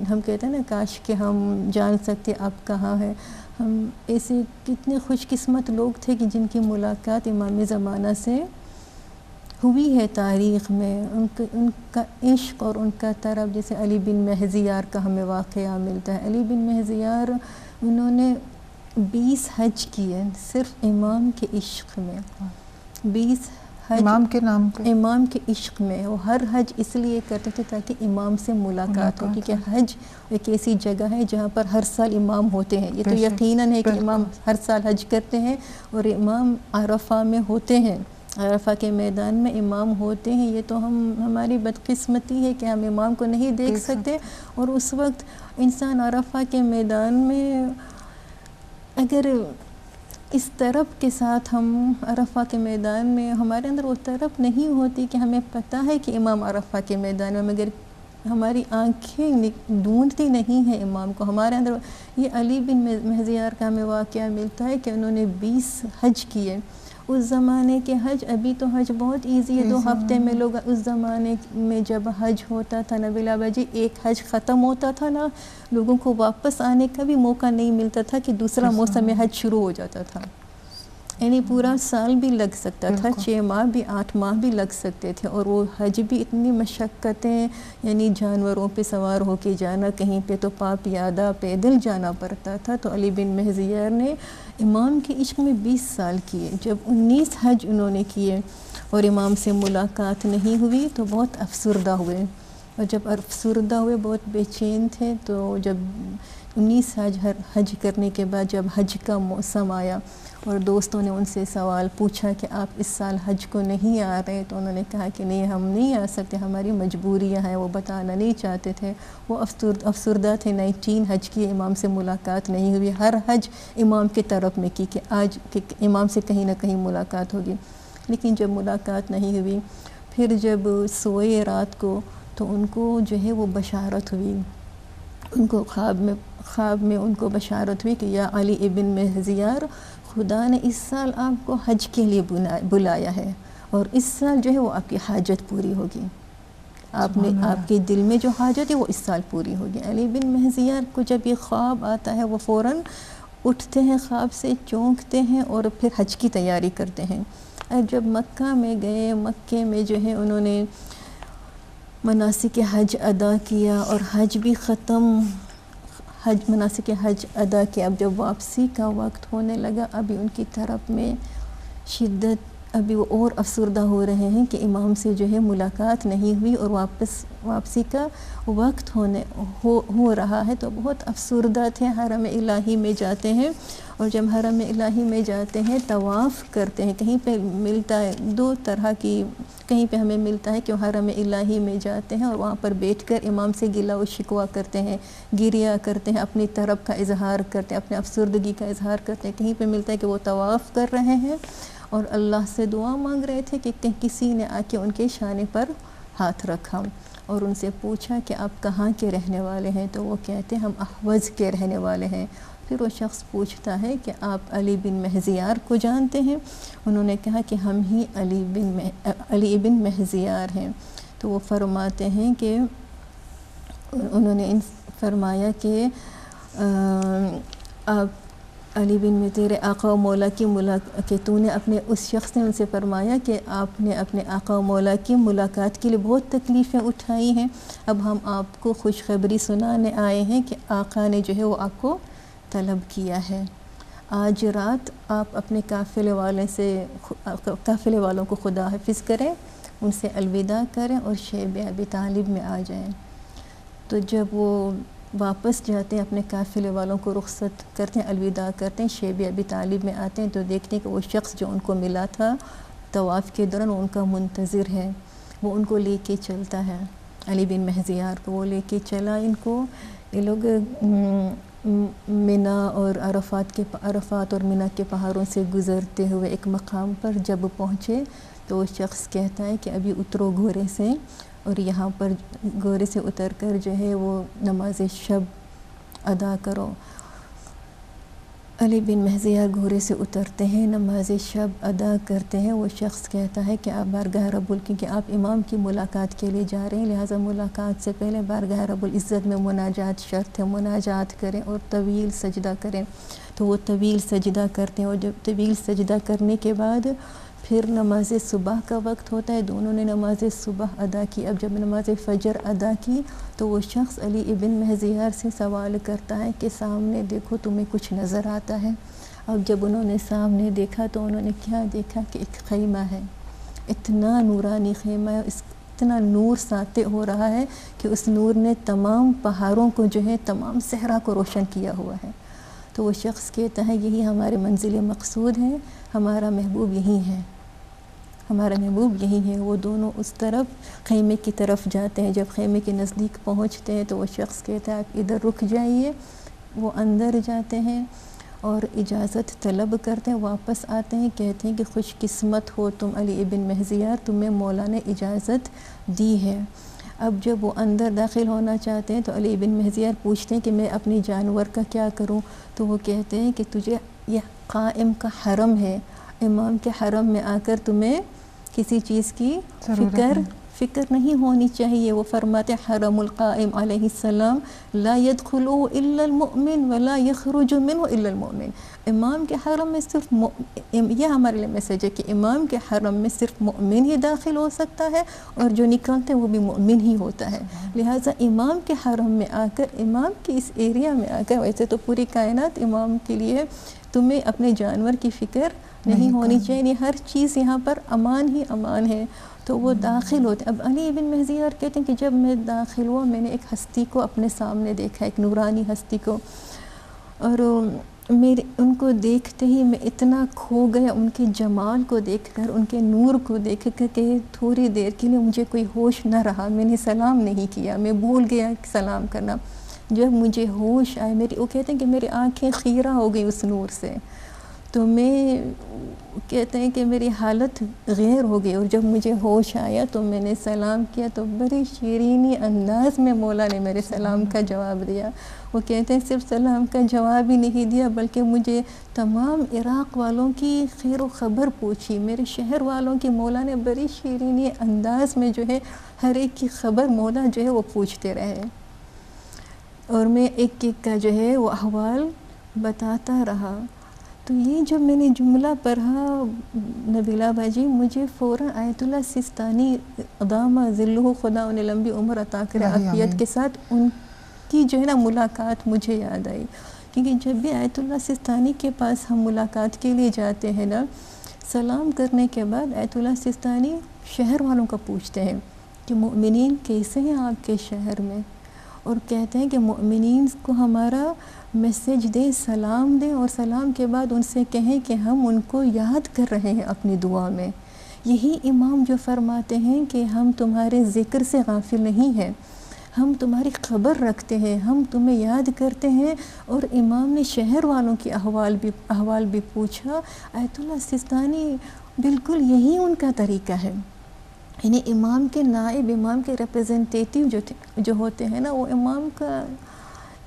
ہم کہتے ہیں نا کاش کہ ہم جان سکتے آپ کہاں ہیں. ہم ایسے کتنے خوش قسمت لوگ تھے کہ جن کی ملاقات امام زمانہ سے ہوئی ہے تاریخ میں. ان کا عشق اور ان کا طرب، جیسے علی بن مہزیار کا ہمیں واقعہ ملتا ہے. علی بن مہزیار انہوں نے 20 حج کیے صرف امام کے عشق میں. 20 حج امام کے نام پہ، امام کے عشق میں. وہ ہر حج اس لیے کرتے تھے تاکہ امام سے ملاقات ہو، کیونکہ حج ایک ایسی جگہ ہے جہاں پر ہر سال امام ہوتے ہیں. یہ تو یقیناً ہے کہ امام ہر سال حج کرتے ہیں اور امام عرفہ میں ہوتے ہیں، عرفہ کے میدان میں امام ہوتے ہیں. یہ تو ہماری بدقسمتی ہے کہ ہم امام کو نہیں دیکھ سکتے. اور اس وقت انسان عرفہ کے میدان میں اگر اس طرف کے ساتھ ہم عرفہ کے میدان میں ہمارے اندر وہ طرف نہیں ہوتی کہ ہمیں پتہ ہے کہ امام عرفہ کے میدان میں، مگر ہماری آنکھیں ڈھونڈتی نہیں ہیں امام کو. ہمارے اندر یہ علی بن مہزیار کا ہمیں واقعہ ملتا ہے کہ انہوں نے 20 حج کیے. اس زمانے کے حج، ابھی تو حج بہت ایزی ہے، 2 ہفتے میں لوگ، اس زمانے میں جب حج ہوتا تھا نبیل آبا جی، ایک حج ختم ہوتا تھا نا، لوگوں کو واپس آنے کا بھی موقع نہیں ملتا تھا کہ دوسرا موسم حج شروع ہو جاتا تھا. یعنی پورا سال بھی لگ سکتا تھا، 6 ماہ بھی 8 ماہ بھی لگ سکتے تھے. اور وہ حج بھی اتنی مشقتیں، یعنی جانوروں پہ سوار ہو کے جانا، کہیں پہ تو پا پیادہ پیدل جانا پڑتا تھا. تو علی بن مہزیار نے امام کے عشق میں 20 سال کیے. جب 19 حج انہوں نے کیے اور امام سے ملاقات نہیں ہوئی تو بہت افسردہ ہوئے. اور جب افسردہ ہوئے، بہت بے چین تھے. تو جب 19 حج کرنے کے بعد جب حج کا موسم آیا اور دوستوں نے ان سے سوال پوچھا کہ آپ اس سال حج کو نہیں آ رہے، تو انہوں نے کہا کہ نہیں، ہم نہیں آ سکتے، ہماری مجبوریاں ہیں. وہ بتانا نہیں چاہتے تھے. وہ افسردہ تھے. 19 حج کی امام سے ملاقات نہیں ہوئی. ہر حج امام کے طرف میں کی کہ آج کہ امام سے کہیں نہ کہیں ملاقات ہوگی. لیکن جب ملاقات نہیں ہوئی، پھر جب سوئے رات کو تو ان کو جو ہے وہ بشارت ہوئی. ان کو خواب میں ان کو بشارت ہوئی کہ یا علی ابن مہزیار، خدا نے اس سال آپ کو حج کے لیے بلایا ہے، اور اس سال جو ہے وہ آپ کی حاجت پوری ہوگی. آپ کے دل میں جو حاجت ہے وہ اس سال پوری ہوگی. علی بن مہزیار کو جب یہ خواب آتا ہے، وہ فوراً اٹھتے ہیں خواب سے، چونکتے ہیں اور پھر حج کی تیاری کرتے ہیں. اور جب مکہ میں گئے، مکے میں جو ہے انہوں نے مناسک حج ادا کیا اور حج بھی ختم، مناسک حج ادا کیا. اب جب واپسی کا وقت ہونے لگا، ابھی ان کی طرف میں شدت، ابھی وہ اور افسردہ ہو رہے ہیں کہ امام سے جو ہے ملاقات نہیں ہوئی اور واپسی کا وقت ہو رہا ہے. تو بہت افسردہ تھے. حرم الہی میں جاتے ہیں، اور جب حرم الہی میں جاتے ہیں طواف کرتے ہیں. کہیں پہ ملتا ہے 2 طرح کی، کہیں پہ ہمیں ملتا ہے کہ حرم الہی میں جاتے ہیں اور وہاں پر بیٹھ کر امام سے گلا و شکوہ کرتے ہیں، گریہ کرتے ہیں، اپنی طرف کا اظہار کرتے ہیں، اپنے افسردگی کا اظہار کرتے ہیں. کہیں پہ ملتا ہے کہ وہ طواف کر رہے ہیں اور اللہ سے دعا مانگ رہے تھے کہ کسی نے آ کے ان کے شانے پر ہاتھ رکھا اور ان سے پوچھا کہ آپ کہاں کے رہنے والے ہیں. تو وہ کہتے ہیں ہم احوز کے رہنے والے ہیں. پھر وہ شخص پوچھتا ہے کہ آپ علی بن مہزیار کو جانتے ہیں؟ انہوں نے کہا کہ ہم ہی علی بن مہزیار ہیں. تو وہ فرماتے ہیں کہ انہوں نے فرمایا کہ آپ علی بن مہزیار آقا و مولا کی کہ تو نے اپنے اس شخص نے ان سے فرمایا کہ آپ نے اپنے آقا و مولا کی ملاقات کے لیے بہت تکلیفیں اٹھائی ہیں. اب ہم آپ کو خوشخبری سنانے آئے ہیں کہ آقا نے جو ہے وہ آپ کو طلب کیا ہے. آج رات آپ اپنے قافلے والوں کو خدا حافظ کریں، ان سے الوداع کریں اور شیب ابی طالب میں آ جائیں. تو جب وہ واپس جاتے ہیں، اپنے قافلے والوں کو رخصت کرتے ہیں، الوداع کرتے ہیں، شیب ابی طالب میں آتے ہیں تو دیکھتے ہیں کہ وہ شخص جو ان کو ملا تھا طواف کے دوران، وہ ان کا منتظر ہے. وہ ان کو لے کے چلتا ہے، علی بن مہزیار کو وہ لے کے چلا. ان کو یہ لوگ منا اور عرفات اور منا کے پہاڑوں سے گزرتے ہوئے ایک مقام پر جب پہنچے تو وہ شخص کہتا ہے کہ ابھی اترو گھوڑے سے، اور یہاں پر گھوڑے سے اتر کر جو ہے وہ نماز شب ادا کرو. علی بن مہزیار گھوڑے سے اترتے ہیں، نماز شب ادا کرتے ہیں. وہ شخص کہتا ہے کہ آپ بارگاہ رب کیونکہ آپ امام کی ملاقات کے لیے جا رہے ہیں، لہٰذا ملاقات سے پہلے بارگاہ رب العزت میں مناجات شرط ہے، مناجات کریں اور طویل سجدہ کریں. تو وہ طویل سجدہ کرتے ہیں، اور جب طویل سجدہ کرنے کے بعد پھر نماز صبح کا وقت ہوتا ہے. دونوں نے نماز صبح ادا کی. اب جب نماز فجر ادا کی تو وہ شخص علی ابن مہزیار سے سوال کرتا ہے کہ سامنے دیکھو، تمہیں کچھ نظر آتا ہے؟ اب جب انہوں نے سامنے دیکھا تو انہوں نے کیا دیکھا کہ ایک خیمہ ہے، اتنا نورانی خیمہ ہے، اتنا نور ساطع ہو رہا ہے کہ اس نور نے تمام پہاڑوں کو جو ہے، تمام صحرا کو روشن کیا ہوا ہے. تو وہ شخص کہتا ہے یہی ہمارے منزل مقصود ہے، ہمارا محبوب یہی ہے، ہمارا محبوب یہی ہے. وہ دونوں اس طرف خیمے کی طرف جاتے ہیں. جب خیمے کے نزدیک پہنچتے ہیں تو وہ شخص کہتا ہے آپ ادھر رک جائیے. وہ اندر جاتے ہیں اور اجازت طلب کرتے ہیں، واپس آتے ہیں، کہتے ہیں کہ خوش قسمت ہو تم علی ابن مہزیار، تمہیں مولا نے اجازت دی ہے۔ اب جب وہ اندر داخل ہونا چاہتے ہیں تو علی ابن مہزیار پوچھتے ہیں کہ میں اپنی جانور کا کیا کروں؟ تو وہ کہتے ہیں کہ تجھے یہ قائم کا حرم ہے، امام کے حرم میں آ کر تمہیں کسی چیز کی فکر نہیں ہونی چاہیے۔ وہ فرماتے حرم القائم علیہ السلام لا يدخلو الا المؤمن ولا يخرج منه الا المؤمن۔ امام کے حرم میں صرف یہ ہمارے لیے میسیج ہے کہ امام کے حرم میں صرف مؤمن ہی داخل ہو سکتا ہے، اور جو نکلتے ہیں وہ بھی مؤمن ہی ہوتا ہے۔ لہٰذا امام کے حرم میں آ کر، امام کے اس ایریا میں آ کر، ویسے تو پوری کائنات امام کے لیے، تمہیں اپنے جانور کی فکر نہیں ہونی چاہیے، ہر چیز یہاں پر امان ہی امان ہے۔ تو وہ داخل ہوتے۔ اب علی ابن مہزیار کہتے ہیں کہ جب میں داخل ہوا میں نے ایک ہستی کو اپنے سامنے دیکھا، ایک نورانی ہستی کو، اور ان کو دیکھتے ہی میں اتنا کھو گیا ان کے جمال کو دیکھ کر، ان کے نور کو دیکھ کر کہ تھوڑی دیر کے لیے مجھے کوئی ہوش نہ رہا، میں نے سلام نہیں کیا، میں بھول گیا سلام کرنا۔ جب مجھے ہوش آئے، وہ کہتے ہیں کہ میری آنکھیں خیرہ ہو گئی اس نور سے، تو میں کہتے ہیں کہ میری حالت غیر ہو گئی، اور جب مجھے ہوش آیا تو میں نے سلام کیا تو بڑی شیرینی انداز میں مولا نے میرے سلام کا جواب دیا۔ وہ کہتے ہیں صرف سلام کا جواب ہی نہیں دیا بلکہ مجھے تمام عراق والوں کی خیر و خبر پوچھی، میرے شہر والوں کی مولا نے بڑی شیرینی انداز میں جو ہے ہر ایک کی خبر مولا جو ہے وہ پوچھتے رہے، اور میں ایک ایک کا جو ہے وہ احوال بتاتا رہا۔ تو یہ جو میں نے جملہ پڑھا نبیلہ باجی، مجھے فوراً آیت اللہ سستانی ادامہ ذلہ، خدا انہیں لمبی عمر عطا کرے عافیت کے ساتھ، ان کی جو ہے نا ملاقات مجھے یاد آئی، کیونکہ جب بھی آیت اللہ سستانی کے پاس ہم ملاقات کے لیے جاتے ہیں نا، سلام کرنے کے بعد آیت اللہ سستانی شہر والوں کا پوچھتے ہیں کہ مؤمنین کیسے ہیں آپ کے شہر میں، اور کہتے ہیں کہ مؤمنین کو ہمارا میسیج دیں، سلام دیں، اور سلام کے بعد ان سے کہیں کہ ہم ان کو یاد کر رہے ہیں اپنی دعا میں۔ یہی امام جو فرماتے ہیں کہ ہم تمہارے ذکر سے غافل نہیں ہیں، ہم تمہاری خبر رکھتے ہیں، ہم تمہیں یاد کرتے ہیں۔ اور امام نے شہر والوں کی احوال بھی پوچھا۔ آیت اللہ سستانی بالکل یہی ان کا طریقہ ہے، یعنی امام کے نائب، امام کے ریپرزنٹیٹیو جو ہوتے ہیں نا، وہ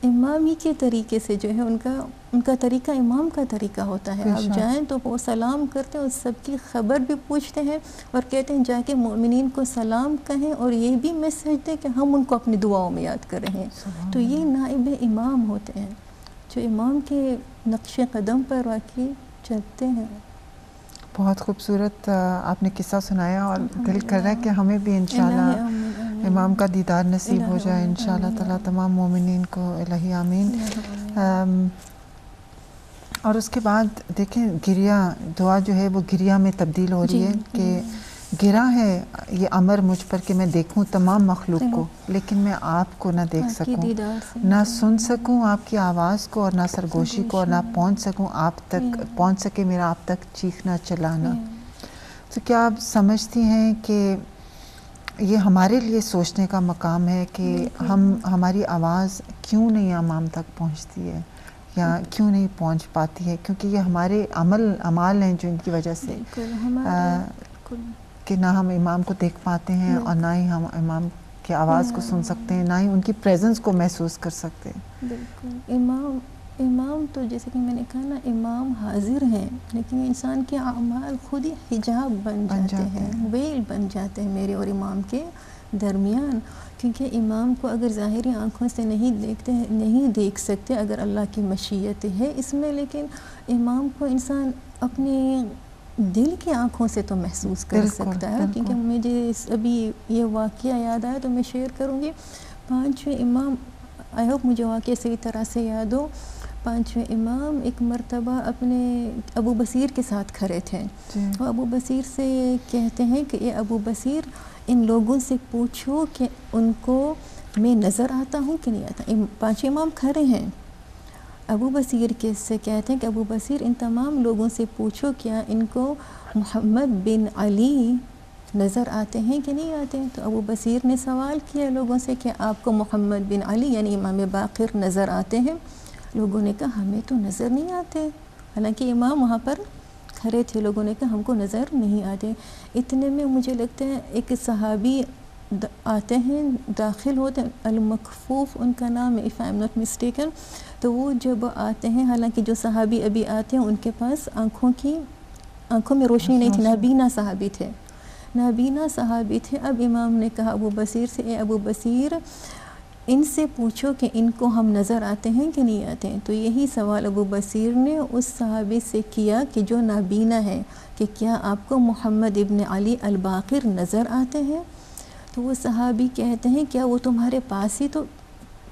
امام ہی کے طریقے سے جو ہے ان کا طریقہ امام کا طریقہ ہوتا ہے۔ آپ جائیں تو وہ سلام کرتے ہیں اور سب کی خبر بھی پوچھتے ہیں، اور کہتے ہیں جا کے مومنین کو سلام کہیں اور یہ بھی میسیج دیں کہ ہم ان کو اپنی دعاؤں میں یاد کر رہے ہیں۔ تو یہ نائب امام ہوتے ہیں جو امام کے نقش قدم پر واقعی چلتے ہیں۔ بہت خوبصورت آپ نے قصہ سنایا، اور دل کر رہا ہے کہ ہمیں بھی انشاءاللہ امام کا دیدار نصیب ہو جائے انشاءاللہ تعالیٰ، تمام مومنین کو الہی آمین۔ اور اس کے بعد دیکھیں گریہ، دعا جو ہے وہ گریہ میں تبدیل ہو رہی ہے کہ گرا ہے یہ امر مجھ پر کہ میں دیکھوں تمام مخلوق کو، لیکن میں آپ کو نہ دیکھ سکوں، نہ سن سکوں آپ کی آواز کو، اور نہ سرگوشی کو، اور نہ پہنچ سکوں آپ تک، پہنچ سکے میرا آپ تک چیخنا چلانا۔ تو کیا آپ سمجھتی ہیں کہ یہ ہمارے لیے سوچنے کا مقام ہے کہ ہماری آواز کیوں نہیں امام تک پہنچتی ہے، یا کیوں نہیں پہنچ پاتی ہے؟ کیونکہ یہ ہمارے اعمال ہیں جو ان کی وجہ سے کہ نہ ہم امام کو دیکھ پاتے ہیں، اور نہ ہی ہم امام کی آواز کو سن سکتے ہیں، نہ ہی ان کی پریزنس کو محسوس کر سکتے ہیں۔ بالکل، امام تو جیسے کہ میں نے کہا نا، امام حاضر ہیں، لیکن انسان کے اعمال خود ہی حجاب بن جاتے ہیں، ویل بن جاتے ہیں میرے اور امام کے درمیان، کیونکہ امام کو اگر ظاہری آنکھوں سے نہیں دیکھ سکتے، اگر اللہ کی مشیت ہے اس میں، لیکن امام کو انسان اپنے دل کی آنکھوں سے تو محسوس کر سکتا ہے۔ کیونکہ مجھے ابھی یہ واقعہ یاد آیا تو میں شیئر کروں گی۔ 5ویں امام، آئی ہوپ مجھے واقعہ صحیح طرح سے یاد ہو، 5ویں امام ایک مرتبہ اپنے ابو بصیر کے ساتھ کھڑے تھے، وہ ابو بصیر سے کہتے ہیں کہ اے ابو بصیر، ان لوگوں سے پوچھو کہ ان کو میں نظر آتا ہوں کہ نہیں آتا۔ 5 امام کھڑے ہیں، ابو بصیر کے سے کہتے ہیں کہ ابو بصیر ان تمام لوگوں سے پوچھو کیا ان کو محمد بن علی نظر آتے ہیں کہ نہیں آتے ہیں۔ تو ابو بصیر نے سوال کیا لوگوں سے کہ آپ کو محمد بن علی یعنی امام باقر نظر آتے ہیں؟ لوگوں نے کہا ہمیں تو نظر نہیں آتے، حالانکہ امام وہاں پر کھڑے تھے، لوگوں نے کہا ہم کو نظر نہیں آتے۔ اتنے میں مجھے لگتا ہے ایک صحابی آتے ہیں، داخل ہوتے ہیں، المکفوف ان کا نام ہے if I am not mistaken, تو وہ جب آتے ہیں، حالانکہ جو صحابی ابھی آتے ہیں ان کے پاس آنکھوں میں روشنی نہیں تھی، نابینا صحابی تھے، نابینا صحابی تھے۔ اب امام نے کہا ابو بصیر سے، اے ابو بصیر ان سے پوچھو کہ ان کو ہم نظر آتے ہیں کہ نہیں آتے ہیں۔ تو یہی سوال ابو بصیر نے اس صحابی سے کیا کہ جو نابینا ہے کہ کیا آپ کو محمد ابن علی الباقر نظر آتے ہیں؟ تو وہ صحابی کہتے ہیں کیا وہ تمہارے پاس ہی تو،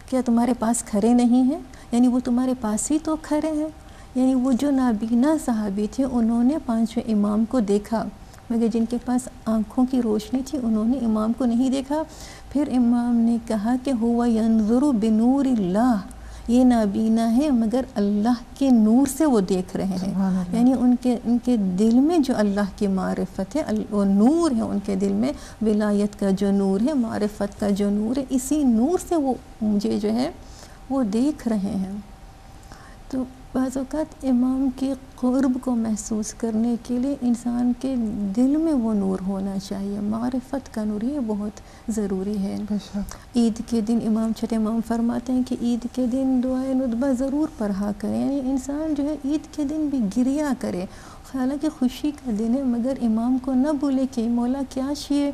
کیا تمہارے پاس کھڑے نہیں ہیں؟ یعنی وہ تمہارے پاس ہی تو کھڑے ہیں۔ یعنی وہ جو نابینا صحابی تھے انہوں نے پانچویں امام کو دیکھا، مگر جن کے پاس آنکھوں کی روشنی تھی انہوں نے امام کو نہیں دیکھا۔ پھر امام نے کہا کہ ہوا ینظر بنور اللہ، یہ نابینا ہے مگر اللہ کے نور سے وہ دیکھ رہے ہیں، یعنی ان کے دل میں جو اللہ کی معرفت ہے، وہ نور ہے ان کے دل میں، ولایت کا جو نور ہے، معرفت کا جو نور ہے، اسی نور سے وہ مجھے جو ہے وہ دیکھ رہے ہیں۔ تو بعض اوقات امام کے قرب کو محسوس کرنے کے لیے انسان کے دل میں وہ نور ہونا چاہیے، معرفت کا نور، یہ بہت ضروری ہے۔ عید کے دن امام چھٹے امام فرماتے ہیں کہ عید کے دن دعائے ندبہ ضرور پڑھا کریں، یعنی انسان جو ہے عید کے دن بھی گریا کرے، حالانکہ خوشی کا دن ہے، مگر امام کو نہ بھولے کہ مولا کیا یہ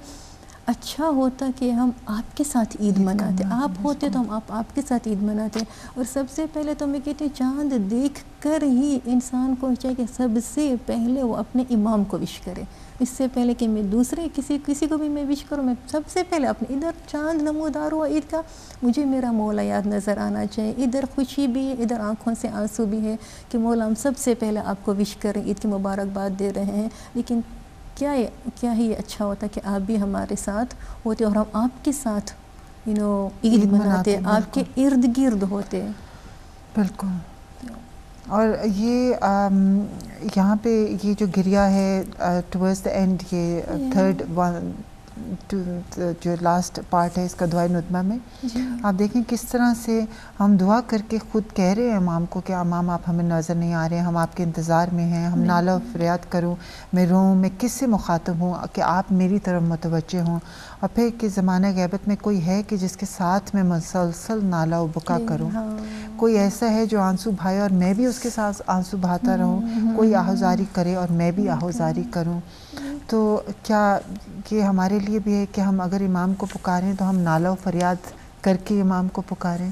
اچھا ہوتا کہ ہم آپ کے ساتھ عید مناتے، آپ ہوتے تو ہم آپ کے ساتھ عید مناتے۔ اور سب سے پہلے تو میں کہتی ہوں چاند دیکھ کر ہی انسان کو چاہیے کہ سب سے پہلے وہ اپنے امام کو وش کرے، اس سے پہلے کہ میں دوسرے کسی کو بھی میں وش کروں، میں سب سے پہلے اپنے ادھر چاند نمودار ہوا عید کا، مجھے میرا مولا یاد نظر آنا چاہیے، ادھر خوشی بھی ہے، ادھر آنکھوں سے آنسو بھی ہے کہ مولا ہم سب سے پہلے آپ کو وش کریں، عید کی مبارکباد دے رہے ہیں، لیکن کیا ہی یہ اچھا ہوتا کہ آپ بھی ہمارے ساتھ ہوتے اور ہم آپ کے ساتھ عید مناتے، آپ کے ارد گرد ہوتے۔ بالکل۔ اور یہ یہاں پہ یہ جو گریا ہے ٹورڈز دا اینڈ، یہ تھرڈ ون جو لاسٹ پارٹ ہے اس کا دعائے ندبہ میں، آپ دیکھیں کس طرح سے ہم دعا کر کے خود کہہ رہے ہیں امام کو کہ امام آپ ہمیں نظر نہیں آ رہے ہیں، ہم آپ کے انتظار میں ہیں، ہم نالہ و فریاد کروں، میں روؤں، میں کس سے مخاطب ہوں کہ آپ میری طرف متوجہ ہوں، اور پھر کہ زمانہ غیبت میں کوئی ہے کہ جس کے ساتھ میں مسلسل نالہ و بکا کروں، کوئی ایسا ہے جو آنسو بھائے اور میں بھی اس کے ساتھ آنسو بہاتا رہوں، کوئی آہوزاری کرے اور میں بھی آہوزاری کروں۔ تو کیا یہ ہمارے لیے بھی ہے کہ ہم اگر امام کو پکاریں تو ہم نالہ و فریاد کر کے امام کو پکاریں،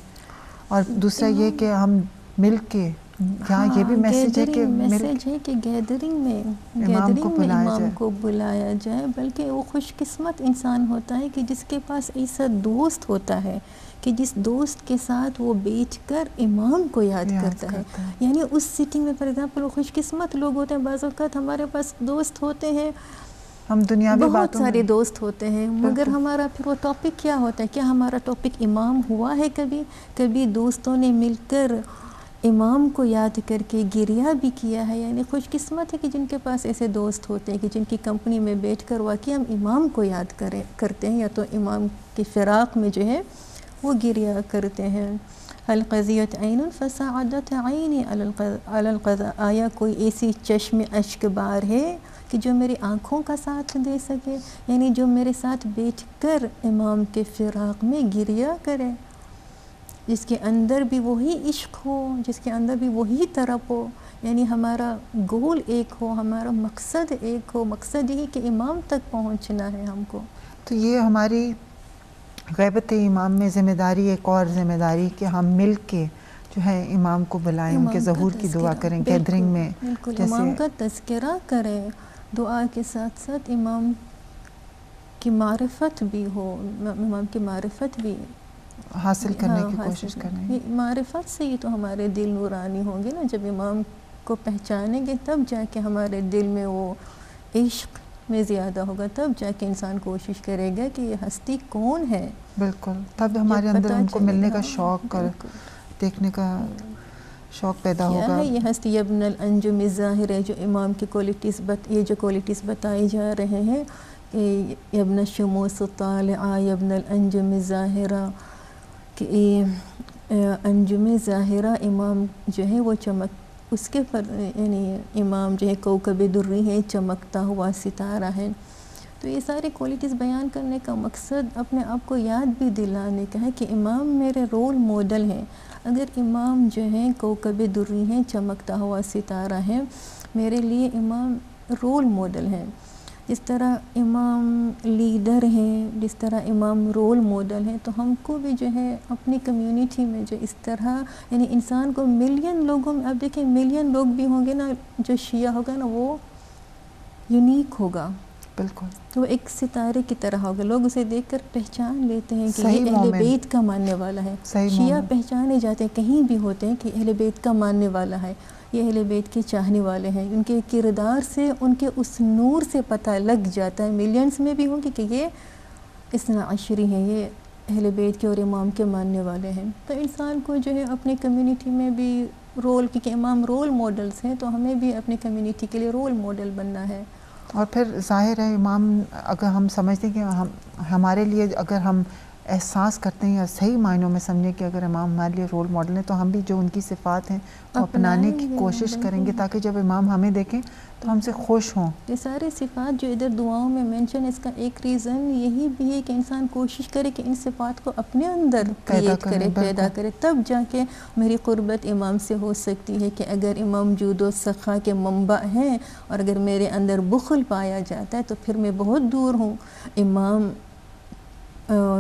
اور دوسرا یہ کہ ہم مل کے، یہاں یہ بھی میسیج ہے کہ گیدرنگ میں امام کو بلایا جائے، بلکہ وہ خوش قسمت انسان ہوتا ہے کہ جس کے پاس ایسا دوست ہوتا ہے کہ جس دوست کے ساتھ وہ بیٹھ کر امام کو یاد کرتا ہے، یعنی اس سیٹنگ میں، فار ایگزامپل، وہ خوش قسمت لوگ ہوتے ہیں، بعض اوقات ہمارے پاس دوست ہوتے ہیں، ہم دنیاوی بہت سارے دوست ہوتے ہیں، مگر ہمارا پھر وہ ٹاپک کیا ہوتا ہے؟ کیا ہمارا ٹاپک امام ہوا ہے؟ کبھی دوستوں نے مل کر امام کو یاد کر کے گریہ بھی کیا ہے؟ یعنی خوش قسمت ہے کہ جن کے پاس ایسے دوست ہوتے ہیں کہ جن کی کمپنی میں بیٹھ کر واقعی ہم امام کو یاد کرتے ہیں، یا تو امام کی فراق میں جو ہے وہ گریہ کرتے ہیں۔ حل قضیت عین فساعدت عینی علی القضاء، آیا کوئی ایسی چشم اشک بار ہے کہ جو میری آنکھوں کا ساتھ دے سکے، یعنی جو میرے ساتھ بیٹھ کر امام کے فراق میں گریہ کرے، جس کے اندر بھی وہی عشق ہو، جس کے اندر بھی وہی طرف ہو، یعنی ہمارا گول ایک ہو، ہمارا مقصد ایک ہو، مقصد یہی کہ امام تک پہنچنا ہے ہم کو۔ تو یہ ہماری غیبت امام میں ذمہ داری، ایک اور ذمہ داری کہ ہم مل کے جو ہے امام کو بلائیں، ان کے ظہور کی دعا کریں، گیدرنگ میں امام کا تذکرہ کریں، دعا کے ساتھ ساتھ امام کی معرفت بھی ہو، امام کی معرفت بھی حاصل کرنے کی کوشش کریں۔ معرفت سے ہی تو ہمارے دل نورانی ہوں گے نا، جب امام کو پہچانیں گے تب جا کے ہمارے دل میں وہ عشق میں زیادہ ہوگا، تب جا کے انسان کوشش کرے گا کہ یہ ہستی کون ہے۔ بالکل، تب ہمارے اندر ان کو ملنے کا شوق اور دیکھنے کا شوق پیدا ہوگا۔ کیا ہے یہ ہستی؟ ابن الانجم الظاہر ہے، جو امام کی کوالٹیز یہ جو کوالٹیز بتائی جا رہے ہیں، ابن الشموس الطالعہ، ابن الانجم الظاہرہ، کہ انجم ظاہرہ امام جو ہے وہ چمک اس کے پر یعنی امام جو ہے کوکب دری ہے، چمکتا ہوا ستارہ ہے. تو یہ سارے کوالٹیز بیان کرنے کا مقصد اپنے آپ کو یاد بھی دلانے کا ہے کہ امام میرے رول ماڈل ہیں. اگر امام جو ہیں کوکب دری ہیں، چمکتا ہوا ستارہ ہیں، میرے لیے امام رول ماڈل ہیں. جس طرح امام لیڈر ہیں، جس طرح امام رول ماڈل ہیں، تو ہم کو بھی جو ہے اپنی کمیونٹی میں جو اس طرح یعنی انسان کو ملین لوگوں میں، اب دیکھیں ملین لوگ بھی ہوں گے نا، جو شیعہ ہوگا نا وہ یونیک ہوگا. بالکل. تو ایک ستارے کی طرح ہوگا، لوگ اسے دیکھ کر پہچان لیتے ہیں کہ صحیح یہ اہل بیت کا ماننے والا ہے. شیعہ پہچانے جاتے ہیں، کہیں بھی ہوتے ہیں کہ اہل بیت کا ماننے والا ہے، یہ اہل بیت کے چاہنے والے ہیں. ان کے کردار سے، ان کے اس نور سے پتہ لگ جاتا ہے. ملینز میں بھی ہوں گے کہ یہ اثنا عشری ہیں، یہ اہل بیت کے اور امام کے ماننے والے ہیں. تو انسان کو جو ہے اپنی کمیونٹی میں بھی رول، کیونکہ امام رول ماڈلز ہیں، تو ہمیں بھی اپنی کمیونٹی کے لیے رول ماڈل بننا ہے. اور پھر ظاہر ہے امام اگر ہم سمجھتے ہیں کہ ہمارے لیے اگر ہم احساس کرتے ہیں یا صحیح معنوں میں سمجھیں کہ اگر امام ہمارے لیے رول ماڈل ہیں، تو ہم بھی جو ان کی صفات ہیں وہ اپنانے کی کوشش کریں گے تاکہ جب امام ہمیں دیکھیں تو ہم سے خوش ہوں. یہ سارے صفات جو ادھر دعاؤں میں مینشن، اس کا ایک ریزن یہی بھی ہے کہ انسان کوشش کرے کہ ان صفات کو اپنے اندر کریٹ کرے، پیدا کرے، تب جا کے میری قربت امام سے ہو سکتی ہے. کہ اگر امام جود و سخا کے منبع ہیں اور اگر میرے اندر بخل پایا جاتا ہے تو پھر میں بہت دور ہوں. امام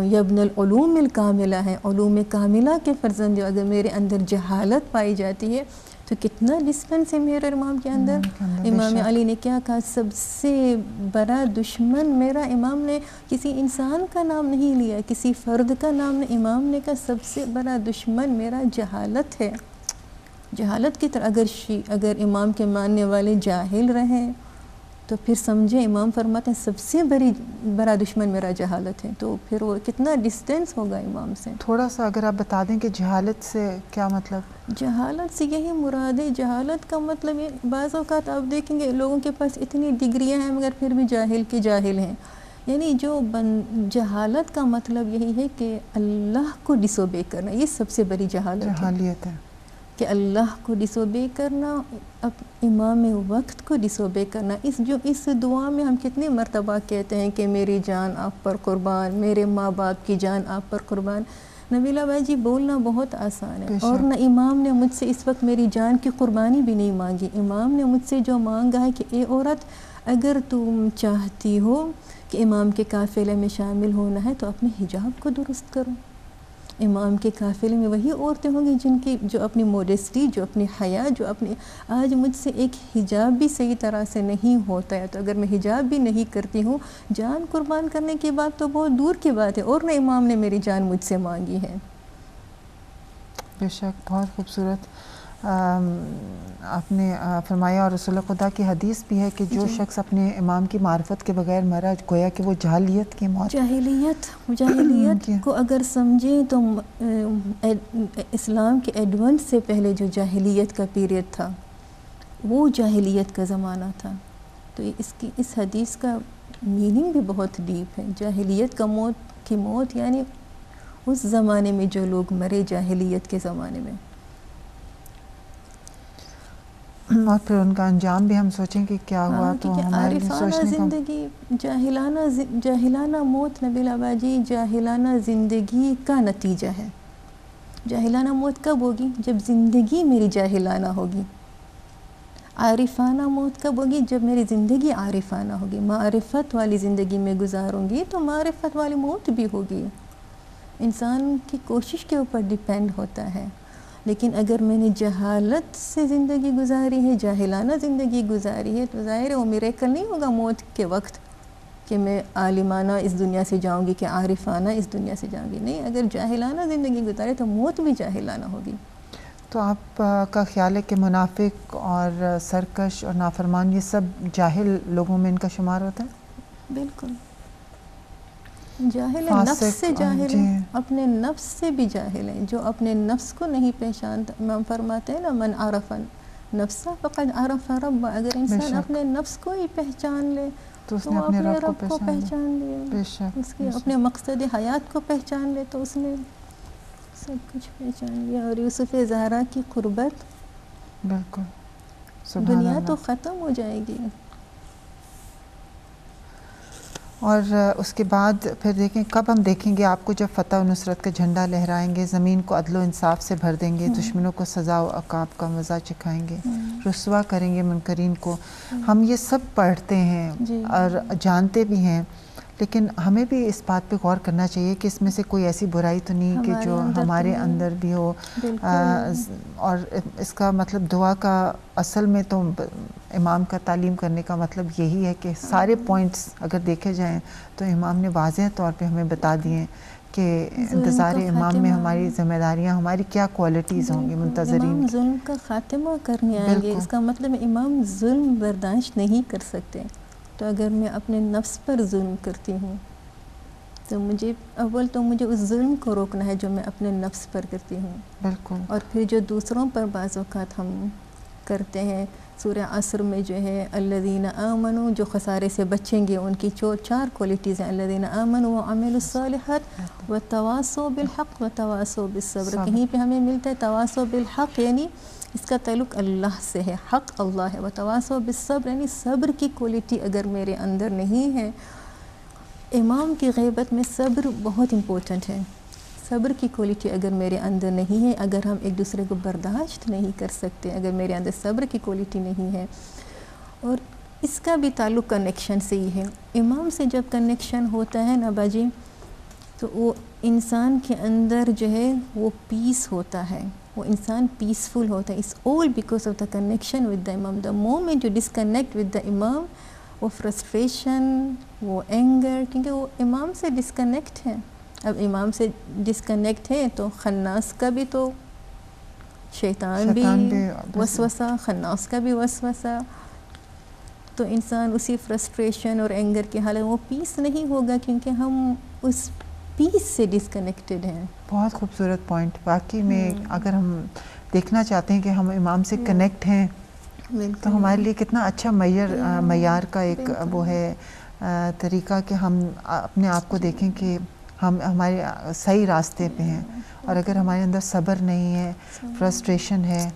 یبن العلوم الکاملہ ہے، علوم کاملہ کے فرزند جو اگر میرے اندر جہالت پائی جاتی ہے تو کتنا ڈسٹینس ہے میرے امام کے اندر. امام علی نے کیا کہا؟ سب سے بڑا دشمن میرا، امام نے کسی انسان کا نام نہیں لیا، کسی فرد کا نام نہیں، امام نے کہا سب سے بڑا دشمن میرا جہالت ہے. جہالت کی طرح اگر امام کے ماننے والے جاہل رہیں تو پھر سمجھیں امام فرماتے ہیں سب سے بڑا دشمن میرا جہالت ہے. تو پھر وہ کتنا ڈسٹینس ہوگا امام سے. تھوڑا سا اگر آپ بتا دیں کہ جہالت سے کیا مطلب؟ جہالت سے یہی مراد ہے. جہالت کا مطلب یہ بعض اوقات آپ دیکھیں گے لوگوں کے پاس اتنی ڈگریاں ہیں مگر پھر بھی جاہل کے جاہل ہیں. یعنی جہالت کا مطلب یہی ہے کہ اللہ کو ڈس اوبے کرنا، یہ سب سے بڑی جہالت ہے. کہ اللہ کو ڈس اوبے کرنا، امام وقت کو ڈس اوبے کرنا. اس دعا میں ہم کتنے مرتبہ کہتے ہیں کہ میری جان آپ پر قربان، میرے ماں باپ کی جان آپ پر قربان. نبیلہ بھائی جی بولنا بہت آسان ہے، اور نہ امام نے مجھ سے اس وقت میری جان کی قربانی بھی نہیں مانگی. امام نے مجھ سے جو مانگا ہے کہ اے عورت، اگر تم چاہتی ہو کہ امام کے قافلے میں شامل ہونا ہے تو اپنے حجاب کو درست کرو. امام کے قافلے میں وہی عورتیں ہوں گی جو اپنی موڈسٹی، جو اپنی حیا، جو اپنی، آج مجھ سے ایک حجاب بھی صحیح طرح سے نہیں ہوتا ہے، تو اگر میں حجاب بھی نہیں کرتی ہوں، جان قربان کرنے کی بات تو بہت دور کی بات ہے، اور نہ امام نے میری جان مجھ سے مانگی ہے. بے شک، بہت خوبصورت آپ نے فرمایا. اور رسول خدا کی حدیث بھی ہے کہ جو شخص اپنے امام کی معرفت کے بغیر مرا، گویا کہ وہ جاہلیت کی موت. جاہلیت کو اگر سمجھیں تو اسلام کے ایڈونٹ سے پہلے جو جاہلیت کا پیریڈ تھا وہ جاہلیت کا زمانہ تھا. تو اس حدیث کا میننگ بھی بہت ڈیپ ہے. جاہلیت کا موت یعنی اس زمانے میں جو لوگ مرے جاہلیت کے زمانے میں. اور پھر ان کا انجام بھی ہم سوچیں کہ کیا ہوا. تو ہمارے لیے سوچنے کا زندگی، جاہلانہ موت نبیلہ باجی جاہلانہ زندگی کا نتیجہ ہے. جاہلانہ موت کب ہوگی؟ جب زندگی میری جاہلانہ ہوگی. عارفانہ موت کب ہوگی؟ جب میری زندگی عارفانہ ہوگی. معرفت والی زندگی میں گزاروں گی تو معرفت والی موت بھی ہوگی. انسان کی کوشش کے اوپر ڈیپینڈ ہوتا ہے. لیکن اگر میں نے جہالت سے زندگی گزاری ہے، جاہلانہ زندگی گزاری ہے، تو ظاہر ہے وہ میریکل نہیں ہوگا موت کے وقت کہ میں عالمانہ اس دنیا سے جاؤں گی، کہ عارفانہ اس دنیا سے جاؤں گی. نہیں، اگر جاہلانہ زندگی گزارے تو موت بھی جاہلانہ ہوگی. تو آپ کا خیال ہے کہ منافق اور سرکش اور نافرمان یہ سب جاہل لوگوں میں ان کا شمار ہوتا ہے؟ بالکل جاہل ہے، نفس سے جاہل ہے، اپنے نفس سے بھی جاہل ہے. جو اپنے نفس کو نہیں پہچانتا، امام فرماتے ہیں نا من عرف نفسہ فقد عرف رب. اگر انسان اپنے نفس کو ہی پہچان لے تو اس نے وہ اپنے رب کو پہچان لے. بے شک، اس کے اپنے مقصد حیات کو پہچان لے تو اس نے سب کچھ پہچان لیا. اور یوسف زہرا کی قربت, بالکل سبحان دنیا اللہ. تو ختم ہو جائے گی. اور اس کے بعد پھر دیکھیں کب ہم دیکھیں گے آپ کو جب فتح و نصرت کا جھنڈا لہرائیں گے, زمین کو عدل و انصاف سے بھر دیں گے, دشمنوں کو سزا و عقاب کا مزہ چکھائیں گے, رسوا کریں گے منکرین کو. ہم یہ سب پڑھتے ہیں اور جانتے بھی ہیں, لیکن ہمیں بھی اس بات پہ غور کرنا چاہیے کہ اس میں سے کوئی ایسی برائی تو نہیں کہ جو ہمارے اندر بھی ہو. اور اس کا مطلب دعا کا اصل میں تو امام کا تعلیم کرنے کا مطلب یہی ہے کہ سارے پوائنٹس اگر دیکھے جائیں تو امام نے واضح طور پہ ہمیں بتا دیے کہ انتظار امام میں ہماری ذمہ داریاں, ہماری کیا کوالٹیز ہوں گی منتظرین. امام ظلم کا خاتمہ کرنے آئیں گے, اس کا مطلب امام ظلم برداشت نہیں کر سکتے. تو اگر میں اپنے نفس پر ظلم کرتی ہوں تو مجھے اس ظلم کو روکنا ہے جو میں اپنے نفس پر کرتی ہوں. بالکل. اور پھر جو دوسروں پر بعض اوقات ہم کرتے ہیں, سورہ عصر میں جو ہے الذین آمنوا, جو خسارے سے بچیں گے ان کی 4 کوالٹیز ہیں. الذین آمنوا وعملوا الصالحات وتواصوا بالحق وتواصوا بالصبر. کہیں پہ ہمیں ملتا ہے تواصوا بالحق, یعنی اس کا تعلق اللہ سے ہے, حق اللہ ہے. وتواصوا بالصبر یعنی صبر کی کوالٹی اگر میرے اندر نہیں ہے. امام کی غیبت میں صبر بہت امپورٹنٹ ہے. صبر کی کوالٹی اگر میرے اندر نہیں ہے, اگر ہم ایک دوسرے کو برداشت نہیں کر سکتے, اگر میرے اندر صبر کی کوالٹی نہیں ہے, اور اس کا بھی تعلق کنیکشن سے ہی ہے. امام سے جب کنیکشن ہوتا ہے نا باجی, تو وہ انسان کے اندر جو ہے وہ پیس ہوتا ہے, وہ انسان پیسفل ہوتا ہے. It's all because of the connection with the imam. The moment you disconnect with the imam, وہ فرسٹریشن, وہ اینگر, کیونکہ وہ امام سے ڈسکنیکٹ ہے. اب امام سے ڈسکنیکٹ ہے تو خناس کا بھی تو شیطان بھی وسوسہ, خناس کا بھی وسوسہ, تو انسان اسی فرسٹریشن اور اینگر کے حالت وہ پیس نہیں ہوگا, کیونکہ ہم اس پیس سے ڈسکنیکٹڈ ہیں. بہت خوبصورت پوائنٹ. واقعی میں اگر ہم دیکھنا چاہتے ہیں کہ ہم امام سے کنیکٹ ہیں تو ہمارے لیے کتنا اچھا معیار کا ایک وہ ہے طریقہ کہ ہم اپنے آپ کو دیکھیں کہ ہم ہمارے صحیح راستے پہ ہیں. اور اگر ہمارے اندر صبر نہیں ہے, فرسٹریشن ہے,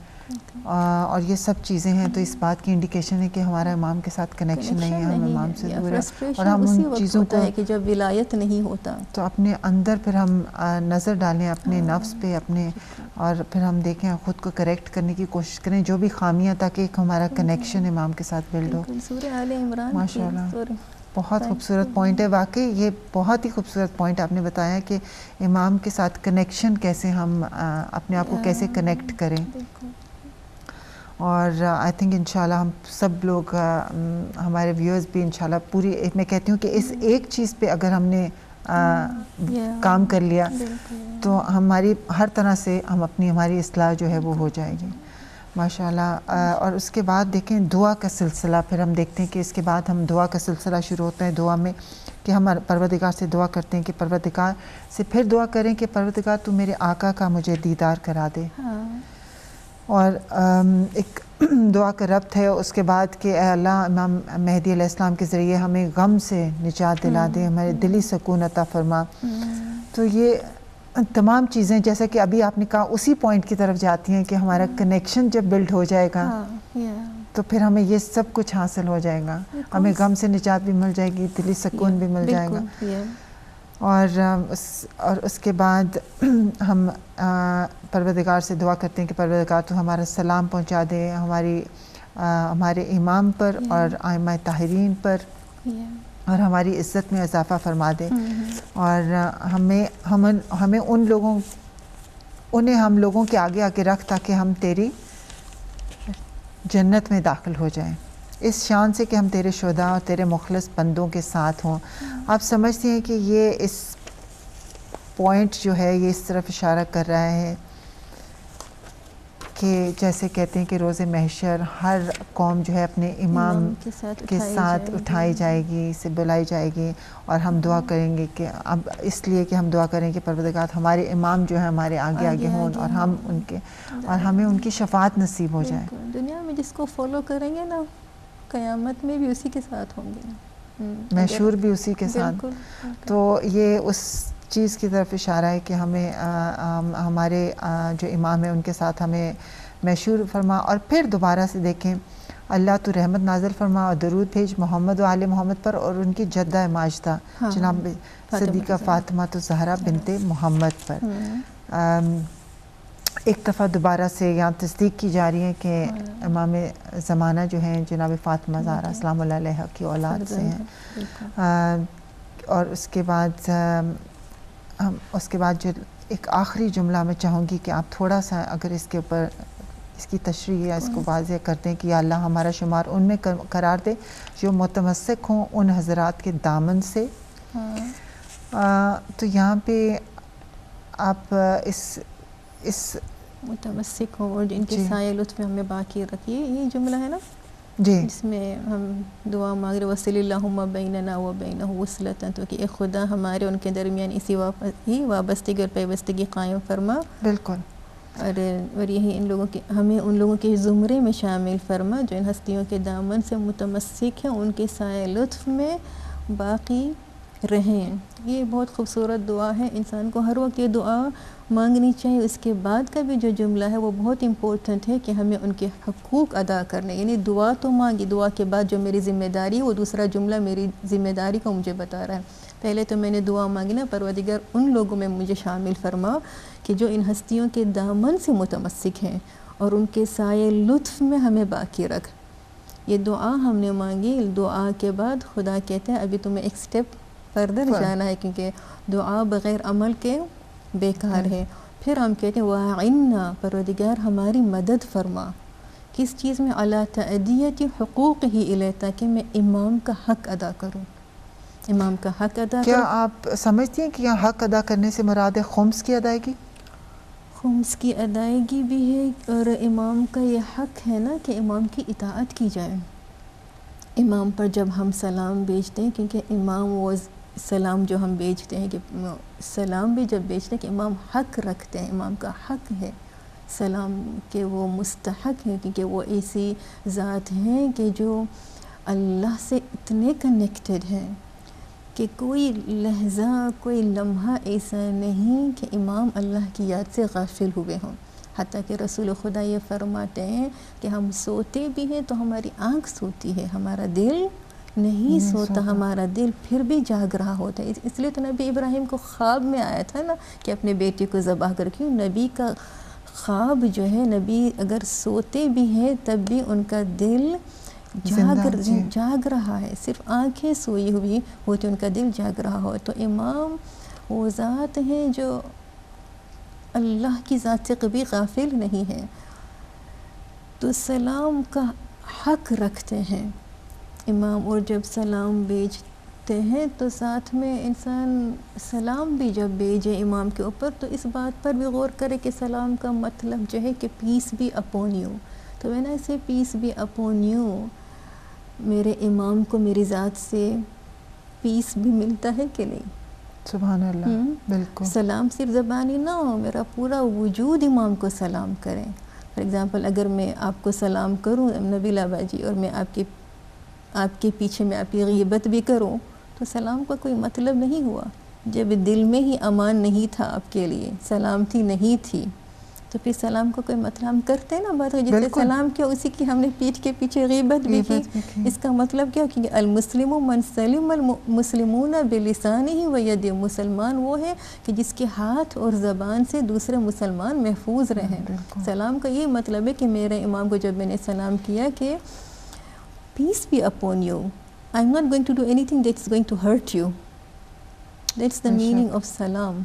اور یہ سب چیزیں ہیں, تو اس بات کی انڈیکیشن ہے کہ ہمارا امام کے ساتھ کنیکشن نہیں ہے, ہم امام سے دور ہیں. اور ہم ان چیزوں کو کہ جب ولایت نہیں ہوتا تو اپنے اندر پھر ہم نظر ڈالیں اپنے نفس پہ اپنے, اور پھر ہم دیکھیں خود کو کریکٹ کرنے کی کوشش کریں جو بھی خامیاں, تاکہ ایک ہمارا کنیکشن امام کے ساتھ بلڈ ہو. سورہ آل عمران ماشاء اللہ بہت خوبصورت پوائنٹ ہے. واقعی یہ بہت ہی خوبصورت پوائنٹ آپ نے بتایا کہ امام کے ساتھ کنیکشن کیسے ہم اپنے آپ کو کیسے کنیکٹ کریں. اور آئی تھنک انشاءاللہ ہم سب لوگ, ہمارے ویورز بھی انشاءاللہ پوری, میں کہتی ہوں کہ اس ایک چیز پہ اگر ہم نے کام کر لیا تو ہماری ہر طرح سے ہماری اصلاح جو ہے وہ ہو جائے گی ماشاءاللہ. اور اس کے بعد دیکھیں دعا کا سلسلہ, پھر ہم دیکھتے ہیں کہ اس کے بعد ہم دعا کا سلسلہ شروع ہوتا ہے دعا میں, کہ ہم پروردگار سے دعا کرتے ہیں کہ پروردگار سے پھر دعا کریں کہ پروردگار تو میرے آقا کا مجھے دیدار کرا دے. اور ایک دعا کا ربط ہے اس کے بعد کہ اے اللہ امام مہدی علیہ السلام کے ذریعے ہمیں غم سے نجات دلا دے, ہمارے دلی سکون عطا فرما. تو یہ تمام چیزیں جیسا کہ ابھی آپ نے کہا اسی پوائنٹ کی طرف جاتی ہیں کہ ہمارا کنیکشن جب بلڈ ہو جائے گا تو پھر ہمیں یہ سب کچھ حاصل ہو جائے گا, ہمیں غم سے نجات بھی مل جائے گی, دلی سکون بھی مل جائے گا. اور اس کے بعد ہم پروردگار سے دعا کرتے ہیں کہ پروردگار تو ہمارا سلام پہنچا دے ہمارے امام پر اور ائمہ طاہرین پر, اور ہماری عزت میں اضافہ فرما دے. اور ہمیں انہیں ہم لوگوں کے آگے آگے رکھ تاکہ ہم تیری جنت میں داخل ہو جائیں, اس شان سے کہ ہم تیرے شہداء اور تیرے مخلص بندوں کے ساتھ ہوں. آپ سمجھتے ہیں کہ یہ اس پوائنٹ جو ہے یہ اس طرف اشارہ کر رہا ہے کہ جیسے کہتے ہیں کہ روز محشر ہر قوم جو ہے اپنے امام کے ساتھ اٹھائی جائے گی, اسے بلائی جائے گی, اور ہم دعا کریں گے کہ اب اس لیے کہ ہم دعا کریں کہ پروردگار ہمارے امام جو ہیں ہمارے آگے آگے ہوں, اور ہم ان کے اور ہمیں ان کی شفاعت نصیب ہو جائے. دنیا میں جس کو فالو کریں گے نا قیامت میں بھی اسی کے ساتھ ہوں گے, محشور بھی اسی کے ساتھ. تو یہ اس چیز کی طرف اشارہ ہے کہ ہمیں ہمارے جو امام ہیں ان کے ساتھ ہمیں مشہور فرما، اور پھر دوبارہ سے دیکھیں اللہ تو رحمت نازل فرما اور درود بھیج محمد و آل محمد پر اور ان کی جدہ ماجدہ جناب صدیقہ فاطمہ تو زہرا بنت محمد پر. ایک دفعہ دوبارہ سے یہاں تصدیق کی جا رہی ہے کہ امام زمانہ جو ہیں جناب فاطمہ زہرا السلام اللہ علیہ کی اولاد سے ہیں. اور اس کے بعد جو ایک آخری جملہ میں چاہوں گی کہ آپ تھوڑا سا اگر اس کے اوپر اس کی تشریح یا اس کو واضح کرتے ہیں کہ یا اللہ ہمارا شمار ان میں قرار دے جو متمسک ہوں ان حضرات کے دامن سے. تو یہاں پہ آپ اس متمسک ہوں اور ان کے سائے لطف میں ہمیں باقی رکھیے، یہ جملہ ہے نا جی جس میں ہم دعا مانگ رہے وصلی اللہم بیننا و بینہ وصلۃ، تو کہ اے خدا ہمارے ان کے درمیان اسی وابستگی اور پیوستگی قائم فرما. بالکل. اور یہی ہمیں ان لوگوں کے زمرے میں شامل فرما جو ان ہستیوں کے دامن سے متمسک ہیں، ان کے سائے لطف میں باقی رہیں. یہ بہت خوبصورت دعا ہے، انسان کو ہر وقت یہ دعا مانگنی چاہیے. اس کے بعد کا بھی جو جملہ ہے وہ بہت امپورٹنٹ ہے کہ ہمیں ان کے حقوق ادا کرنے، یعنی دعا تو مانگی، دعا کے بعد جو میری ذمہ داری ہے وہ دوسرا جملہ میری ذمہ داری کو مجھے بتا رہا ہے. پہلے تو میں نے دعا مانگی نا پروردگار ان لوگوں میں مجھے شامل فرما کہ جو ان ہستیوں کے دامن سے متمسک ہیں اور ان کے سائے لطف میں ہمیں باقی رکھ. یہ دعا ہم نے مانگی. دعا کے بعد خدا کہتے ہیں ابھی تمہیں ایک سٹیپ فردر جانا ہے کیونکہ دعا بغیر عمل کے بیکار ہے. پھر ہم کہتے ہیں وَعِنَّا، پروردگار ہماری مدد فرما. کس چیز میں؟ عَلَىٰ تَأْدِيَةِ حُقُوقِهِ إِلَيْهِ، تاکہ میں امام کا حق ادا کروں. امام کا حق ادا کروں. کیا آپ سمجھتی ہیں کہ یہاں حق ادا کرنے سے مراد ہے خمس کی ادائیگی؟ خمس کی ادائیگی بھی ہے، اور امام کا یہ حق ہے نا کہ امام کی اطاعت کی جائے. امام پر جب ہم سلام بھیجتے ہیں، کیونکہ امام وہ سلام جو ہم بھیجتے ہیں کہ سلام بھی جب بھیجتے ہیں کہ امام حق رکھتے ہیں، امام کا حق ہے سلام کہ وہ مستحق ہیں، کیونکہ وہ ایسی ذات ہیں کہ جو اللہ سے اتنے کنیکٹڈ ہیں کہ کوئی لحظہ کوئی لمحہ ایسا نہیں کہ امام اللہ کی یاد سے غافل ہوئے ہوں. حتیٰ کہ رسول خدا یہ فرماتے ہیں کہ ہم سوتے بھی ہیں تو ہماری آنکھ سوتی ہے، ہمارا دل نہیں سوتا، ہمارا دل پھر بھی جاگ رہا ہوتا ہے. اس لیے تو نبی ابراہیم کو خواب میں آیا تھا نا کہ اپنے بیٹے کو ذبح کر کے. نبی کا خواب جو ہے، نبی اگر سوتے بھی ہیں تب بھی ان کا دل جاگ رہا ہے، صرف آنکھیں سوئی ہوئی ہوتی، ان کا دل جاگ رہا ہو. تو امام وہ ذات ہیں جو اللہ کی ذات سے کبھی غافل نہیں ہے، تو سلام کا حق رکھتے ہیں امام. اور جب سلام بھیجتے ہیں تو ساتھ میں انسان سلام بھی جب بھیجے امام کے اوپر تو اس بات پر بھی غور کرے کہ سلام کا مطلب جو ہے کہ پیس بی اپون یو. تو میں نے اسے پیس بی اپون یو، میرے امام کو میری ذات سے پیس بھی ملتا ہے کہ نہیں؟ سبحان اللہ. بالکل. سلام صرف زبانی نہ ہو، میرا پورا وجود امام کو سلام کریں. فار ایگزامپل اگر میں آپ کو سلام کروں نبیلہ باجی اور میں آپ کے پیچھے میں آپ کی غیبت بھی کروں تو سلام کا کوئی مطلب نہیں ہوا. جب دل میں ہی امان نہیں تھا آپ کے لیے، سلامتی نہیں تھی، تو پھر سلام کو کوئی مطلب ہم کرتے نا بات جس سے سلام کیا اسی کی ہم نے پیٹھ کے پیچھے غیبت بھی کی. اس کا مطلب کیا؟ کہ المسلم من سلم المسلمون بلسانہ و یدہ، مسلمان وہ ہے کہ جس کے ہاتھ اور زبان سے دوسرے مسلمان محفوظ رہیں. سلام کا یہ مطلب ہے کہ میرے امام کو جب میں نے سلام کیا کہ peace be upon you, I am not going to do anything that is going to hurt you. That's the meaning of سلام.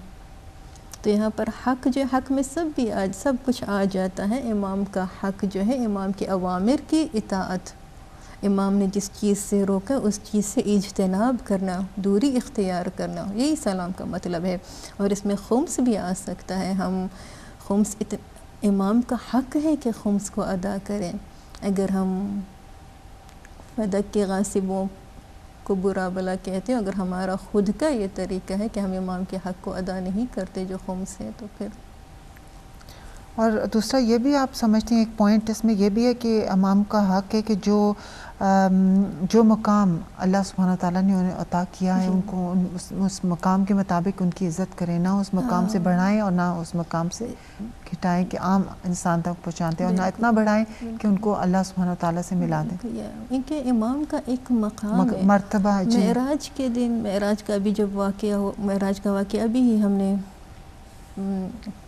تو یہاں پر حق جو حق میں سب کچھ آ جاتا ہے. امام کا حق جو ہے امام کے اوامر کی اطاعت، امام نے جس چیز سے روکا اس چیز سے اجتناب کرنا، دوری اختیار کرنا، یہی سلام کا مطلب ہے. اور اس میں خمس بھی آ سکتا ہے. ہم خمس امام کا حق ہے کہ خمس کو ادا کریں. اگر ہم فدق کے غاصبوں کو برا بلا کہتے ہیں، اگر ہمارا خود کا یہ طریقہ ہے کہ ہم امام کے حق کو ادا نہیں کرتے جو خمس ہے، تو پھر اور دوسرا یہ بھی آپ سمجھتے ہیں ایک پوائنٹ اس میں یہ بھی ہے کہ امام کا حق ہے کہ جو مقام اللہ سبحانہ تعالیٰ نے انہیں عطا کیا ہے ان کو اس مقام کے مطابق ان کی عزت کریں، نہ اس مقام سے بڑھائیں اور نہ اس مقام سے گھٹائیں کہ عام انسان تک پہنچاتے ہیں، اور نہ اتنا بڑھائیں کہ ان کو اللہ سبحانہ تعالیٰ سے ملا دیں. ان کے امام کا ایک مقام ہے، مرتبہ. معراج کے دن معراج کا بھی جب واقعہ ہو، معراج کا واقعہ ابھی ہی ہم نے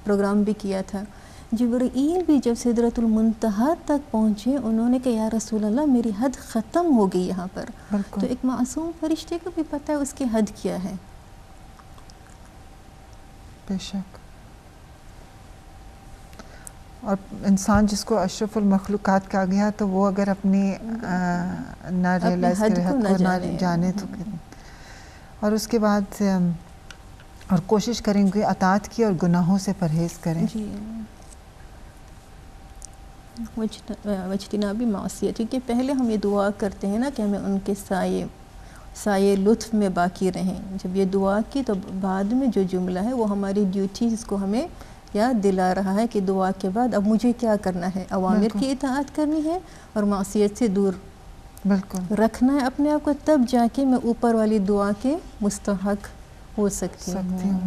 پروگرام بھی کیا تھا. جبرائیل بھی جب سدرۃ المنتہا تک پہنچے انہوں نے کہا یا رسول اللہ میری حد ختم ہو گئی یہاں پر. تو ایک معصوم فرشتے کو بھی پتہ ہے اس کی حد کیا ہے. بے شک. اور انسان جس کو اشرف المخلوقات کہا گیا تو وہ اگر اپنی نہ ریئلائز کرے، حد کو نہ جانے تو اور اس کے بعد اور کوشش کریں کہ اطاعت کی اور گناہوں سے پرہیز کریں. جی واجتنابی معصیت، کیونکہ پہلے ہم یہ دعا کرتے ہیں نا کہ ہمیں ان کے سائے لطف میں باقی رہیں. جب یہ دعا کی تو بعد میں جو جملہ ہے وہ ہماری ڈیوٹی جس کو ہمیں یاد دلا رہا ہے کہ دعا کے بعد اب مجھے کیا کرنا ہے. اوامر کی اطاعت کرنی ہے اور معصیت سے دور بالکل رکھنا ہے اپنے آپ کو، تب جا کے میں اوپر والی دعا کے مستحق ہو سکتی ہوں.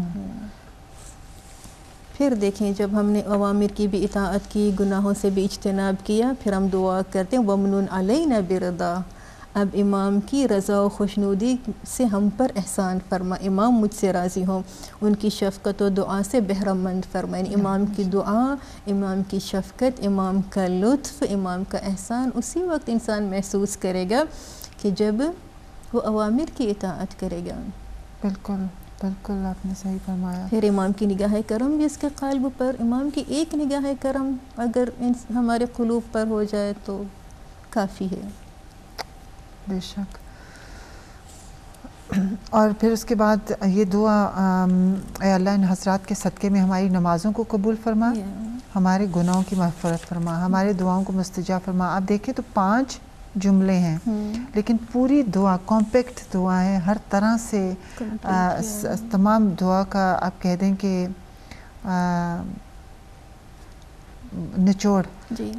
پھر دیکھیں جب ہم نے اوامر کی بھی اطاعت کی، گناہوں سے بھی اجتناب کیا، پھر ہم دعا کرتے ہیں وَمْنُنْ عَلَيْنَا بِرْضَا. اب امام کی رضا و خوشنودی سے ہم پر احسان فرما، امام مجھ سے راضی ہوں، ان کی شفقت و دعا سے بہرہ مند فرما. امام کی دعا، امام کی شفقت، امام کا لطف، امام کا احسان اسی وقت انسان محسوس کرے گا کہ جب وہ اوامر کی اطاعت کرے گا. بالکل بالکل آپ نے صحیح فرمایا. پھر امام کی نگاہ کرم بھی اس کے قلب پر، امام کی ایک نگاہ کرم اگر ہمارے قلوب پر ہو جائے تو کافی ہے. بے شک. اور پھر اس کے بعد یہ دعا اے اللہ ان حضرات کے صدقے میں ہماری نمازوں کو قبول فرما، ہمارے گناہوں کی مغفرت فرما، ہمارے دعاؤں کو مستجاب فرما. آپ دیکھیں تو 5 جملے ہیں لیکن پوری دعا کمپیکٹ دعا ہے، ہر طرح سے تمام دعا کا آپ کہہ دیں کہ نچوڑ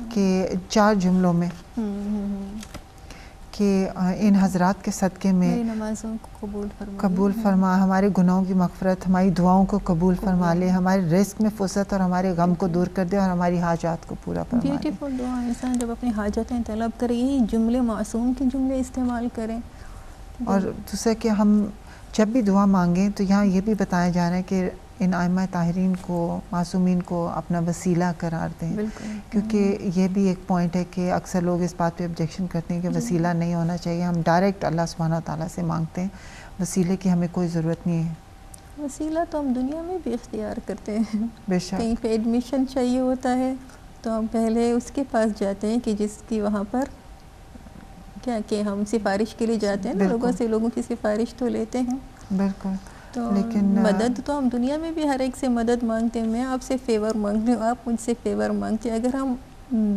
کہ 4 جملوں میں کہ ان حضرات کے صدقے میں نمازوں کو قبول فرما، ہمارے گناہوں کی مغفرت، ہماری دعاؤں کو قبول فرما لے، ہمارے رزق میں فرصت اور ہمارے غم کو دور کر دے اور ہماری حاجات کو پورا فرما لے. بیوٹیفل دعا. انسان جب اپنی حاجتیں طلب کرے یہی جملے معصوم کے جملے استعمال کریں. اور دوسرا کہ ہم جب بھی دعا مانگیں تو یہاں یہ بھی بتایا جا رہا ہے کہ ان ائمہ طاہرین کو، معصومین کو اپنا وسیلہ قرار دیں. کیونکہ یہ بھی ایک پوائنٹ ہے کہ اکثر لوگ اس بات پہ آبجیکشن کرتے ہیں کہ وسیلہ نہیں ہونا چاہیے. ہم ڈائریکٹ اللہ سبحانہ تعالیٰ سے مانگتے ہیں، وسیلے کی ہمیں کوئی ضرورت نہیں ہے. وسیلہ تو ہم دنیا میں بھی اختیار کرتے ہیں. بے شک. کہیں پہ ایڈمیشن چاہیے ہوتا ہے تو ہم پہلے اس کے پاس جاتے ہیں کہ جس کی وہاں پر کیا کہ ہم سفارش کے لیے جاتے ہیں نا، لوگوں سے لوگوں کی سفارش تو لیتے ہیں. بالکل. تو مدد تو ہم دنیا میں بھی ہر ایک سے مدد مانگتے ہیں. میں آپ سے فیور مانگتی ہوں، آپ مجھ سے فیور مانگتے ہیں. اگر ہم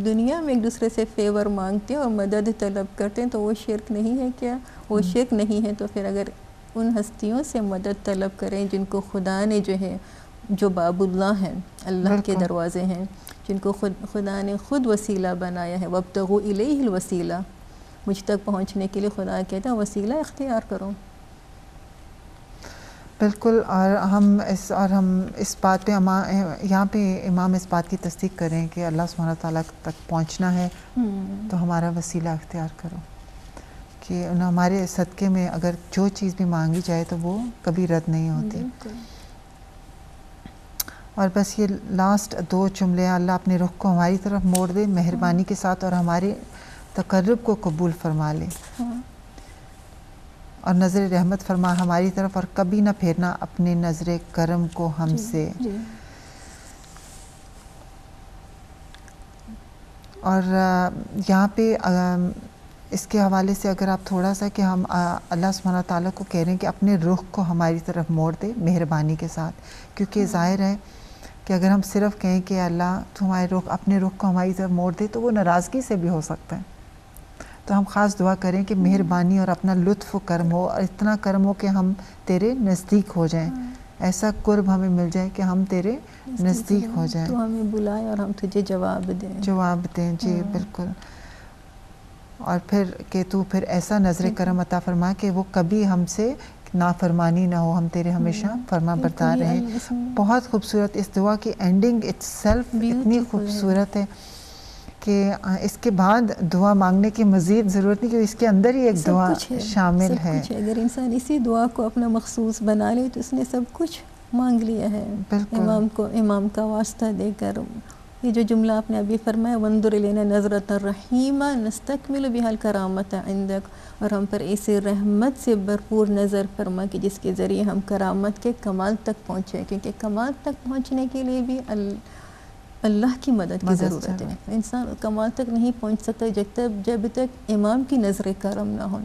دنیا میں ایک دوسرے سے فیور مانگتے ہیں اور مدد طلب کرتے ہیں تو وہ شرک نہیں ہے کیا؟ وہ شرک نہیں ہے. تو پھر اگر ان ہستیوں سے مدد طلب کریں جن کو خدا نے جو باب اللہ ہیں، اللہ کے دروازے ہیں، جن کو خدا نے خود وسیلہ بنایا ہے. وابتغوا الیہ الوسیلہ، مجھ تک پہنچنے کے لیے خدا کہتا ہے وسیلہ اختیار کرو. بالکل. اور ہم اس بات پہ یہاں پہ امام اس بات کی تصدیق کریں کہ اللہ سبحانہ تعالیٰ تک پہنچنا ہے تو ہمارا وسیلہ اختیار کرو، کہ ہمارے صدقے میں اگر جو چیز بھی مانگی جائے تو وہ کبھی رد نہیں ہوتی. اور بس یہ لاسٹ 2 جملے ہیں، اللہ اپنے رخ کو ہماری طرف موڑ دے مہربانی کے ساتھ اور ہمارے تقرب کو قبول فرما لے اور نظر رحمت فرما ہماری طرف اور کبھی نہ پھیرنا اپنے نظر کرم کو ہم سے. اور یہاں پہ اس کے حوالے سے اگر آپ تھوڑا سا کہ ہم اللہ سبحانہ تعالیٰ کو کہہ رہے ہیں کہ اپنے رخ کو ہماری طرف موڑ دے مہربانی کے ساتھ، کیونکہ ظاہر ہے کہ اگر ہم صرف کہیں کہ اللہ تو اپنے رخ کو ہماری طرف موڑ دے تو وہ ناراضگی سے بھی ہو سکتا ہے. تو ہم خاص دعا کریں کہ مہربانی اور اپنا لطف و کرم ہو، اور اتنا کرم ہو کہ ہم تیرے نزدیک ہو جائیں، ایسا قرب ہمیں مل جائے کہ ہم تیرے نزدیک ہو جائیں, تو ہمیں بلائے اور ہم تجھے جواب دیں. جی بالکل. اور پھر کہ تو پھر ایسا نظر کرم عطا فرما کہ وہ کبھی ہم سے نافرمانی نہ ہو, ہم تیرے ہمیشہ فرما بردار رہیں. بہت خوبصورت اس دعا کی اینڈنگ اٹ سیلف اتنی خوبصورت ہے کہ اس کے بعد دعا مانگنے کی مزید ضرورت نہیں, کہ اس کے اندر ہی ایک دعا شامل ہے. اگر انسان اسی دعا کو اپنا مخصوص بنا لے تو اس نے سب کچھ مانگ لیا ہے. امام کا واسطہ دے کر یہ جو جملہ آپ نے ابھی فرمایا وانظر الینا نظرۃ الرحیمہ نستکمل بها الکرامۃ عندک, اور ہم پر ایسے رحمت سے بھرپور نظر فرما کہ جس کے ذریعے ہم کرامت کے کمال تک پہنچے, کیونکہ کمال تک پہنچنے کے لیے بھی اللہ کی مدد کی ضرورت ہے. انسان کمال تک نہیں پہنچ سکتا جب تک امام کی نظر کرم نہ ہو,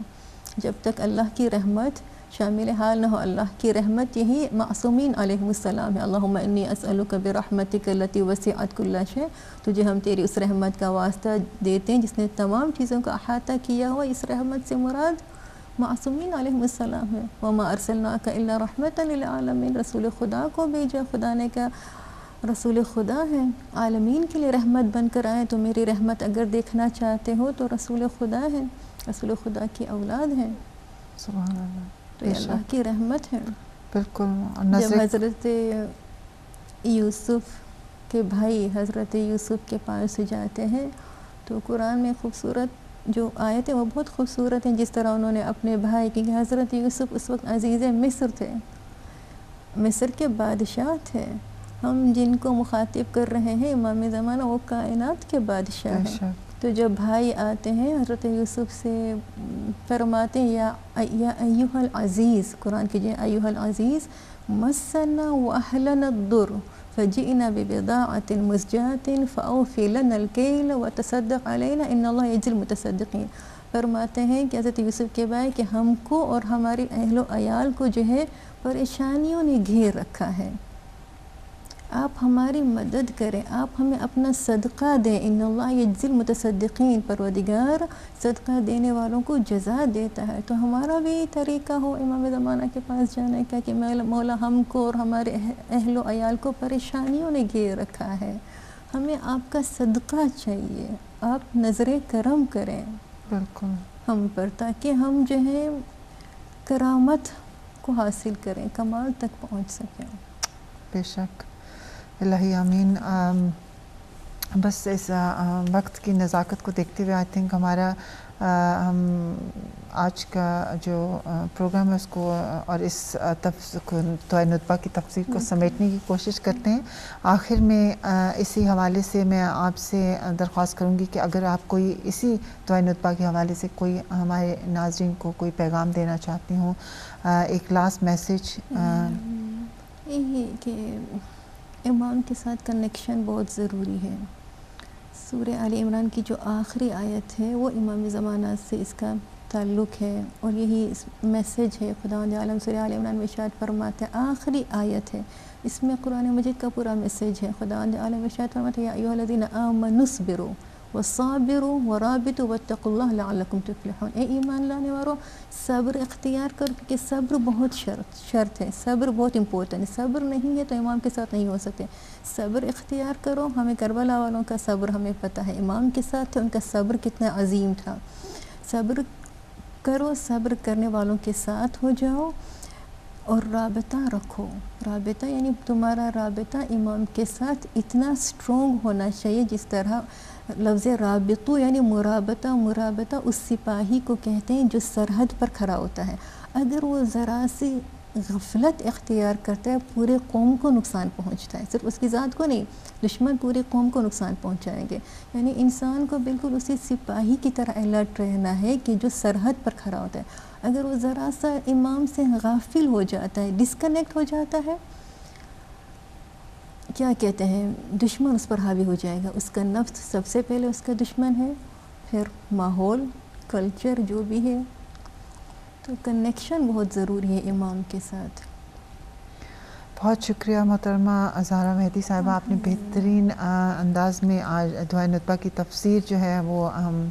جب تک اللہ کی رحمت شامل حال نہ ہو. اللہ کی رحمت یہی معصومین علیہ السلام ہے. اللہم انی اسألک برحمتک التی وسعت کل شیء, تجھے ہم تیری اس رحمت کا واسطہ دیتے ہیں جس نے تمام چیزوں کا احاطہ کیا ہوا. اس رحمت سے مراد معصومین علیہ السلام ہے. وما ارسلناک الا رحمتا للعالمین, رسول خدا کو بھیجا, خدا نے کہا رسول خدا ہے, عالمین کے لیے رحمت بن کر آئے. تو میری رحمت اگر دیکھنا چاہتے ہو تو رسول خدا ہے, رسول خدا کی اولاد ہیں. سبحان اللہ. تو یہ اللہ کی رحمت ہے. بالکل. جب حضرت یوسف کے بھائی حضرت یوسف کے پاس جاتے ہیں تو قرآن میں خوبصورت جو آیت ہے وہ بہت خوبصورت ہیں, جس طرح انہوں نے اپنے بھائی, کیونکہ حضرت یوسف اس وقت عزیز مصر تھے, مصر کے بادشاہ تھے. ہم جن کو مخاطب کر رہے ہیں امام زمانہ وہ کائنات کے بادشاہ ہیں. تو جب بھائی آتے ہیں حضرت یوسف سے فرماتے ہیں یا ایھا العزیز, قرآن کی جائے ایھا العزیز مسنا واہلنا الضر فجئنا ببضاعۃ مزجاة فاوفی لنا الکیل وتصدق علینا ان اللہ یجزی المتصدقین. فرماتے ہیں کہ حضرت یوسف کے بھائی کہ ہم کو اور ہماری اہل و عیال کو جو ہے پریشانیوں نے گھیر رکھا ہے, آپ ہماری مدد کریں, آپ ہمیں اپنا صدقہ دیں. ان اللہ یجزی المتصدقین, پروردگار صدقہ دینے والوں کو جزا دیتا ہے. تو ہمارا بھی طریقہ ہو امام زمانہ کے پاس جانے کا کہ مولا ہم کو اور ہمارے اہل و عیال کو پریشانیوں نے گھیر رکھا ہے, ہمیں آپ کا صدقہ چاہیے, آپ نظر کرم کریں بالکل ہم پر, تاکہ ہم جو ہے کرامت کو حاصل کریں, کمال تک پہنچ سکیں. بے شک. الہی آمین. بس اس وقت کی نزاکت کو دیکھتے ہوئے آئی تھنک ہمارا ہم آج کا جو پروگرام ہے اس کو اور اس دعائے ندبہ کی تفسیر کو سمیٹنے کی کوشش کرتے ہیں. آخر میں اسی حوالے سے میں آپ سے درخواست کروں گی کہ اگر آپ کوئی اسی دعائے ندبہ کے حوالے سے کوئی ہمارے ناظرین کو کوئی پیغام دینا چاہتی ہوں, ایک لاسٹ میسیج. یہی کہ امام کے ساتھ کنیکشن بہت ضروری ہے. سورہ آل عمران کی جو آخری آیت ہے وہ امام زمانہ سے اس کا تعلق ہے, اور یہی میسیج ہے. خداوند عالم سورہ آل عمران میں ارشاد فرماتا ہے, آخری آیت ہے, اس میں قرآن مجید کا پورا میسیج ہے. خداوند عالم ارشاد فرماتا ہے یا ایھا الذین آمنوا اصبروا وصابروا ورابطوا واتقوا اللہ لعلکم تفلحون. اے ایمان لانے والو صبر اختیار کر, کہ صبر بہت شرط ہے, صبر بہت امپورٹنٹ ہے. صبر نہیں ہے تو امام کے ساتھ نہیں ہو سکتے. صبر اختیار کرو. ہمیں کربلا والوں کا صبر ہمیں پتہ ہے, امام کے ساتھ تھے, ان کا صبر کتنا عظیم تھا. صبر کرو, صبر کرنے والوں کے ساتھ ہو جاؤ, اور رابطہ رکھو. رابطہ یعنی تمہارا رابطہ امام کے ساتھ اتنا سٹرونگ ہونا چاہیے جس طرح لفظ رابطو یعنی مرابطہ, مرابطہ اس سپاہی کو کہتے ہیں جو سرحد پر کھڑا ہوتا ہے. اگر وہ ذرا سی غفلت اختیار کرتا ہے پورے قوم کو نقصان پہنچتا ہے, صرف اس کی ذات کو نہیں, دشمن پورے قوم کو نقصان پہنچائیں گے. یعنی انسان کو بالکل اسی سپاہی کی طرح الرٹ رہنا ہے کہ جو سرحد پر کھڑا ہوتا ہے. اگر وہ ذرا سا امام سے غافل ہو جاتا ہے, ڈسکنیکٹ ہو جاتا ہے, کیا کہتے ہیں, دشمن اس پر حاوی ہو جائے گا. اس کا نفس سب سے پہلے اس کا دشمن ہے, پھر ماحول, کلچر جو بھی ہے. تو کنیکشن بہت ضروری ہے امام کے ساتھ. بہت شکریہ محترمہ زہرا مہدی صاحبہ, آپ نے بہترین انداز میں آج دعائے ندبہ کی تفسیر جو ہے وہ ہم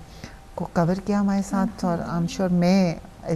کو کور کیا ہمارے ساتھ, اور آئی ایم شیور میں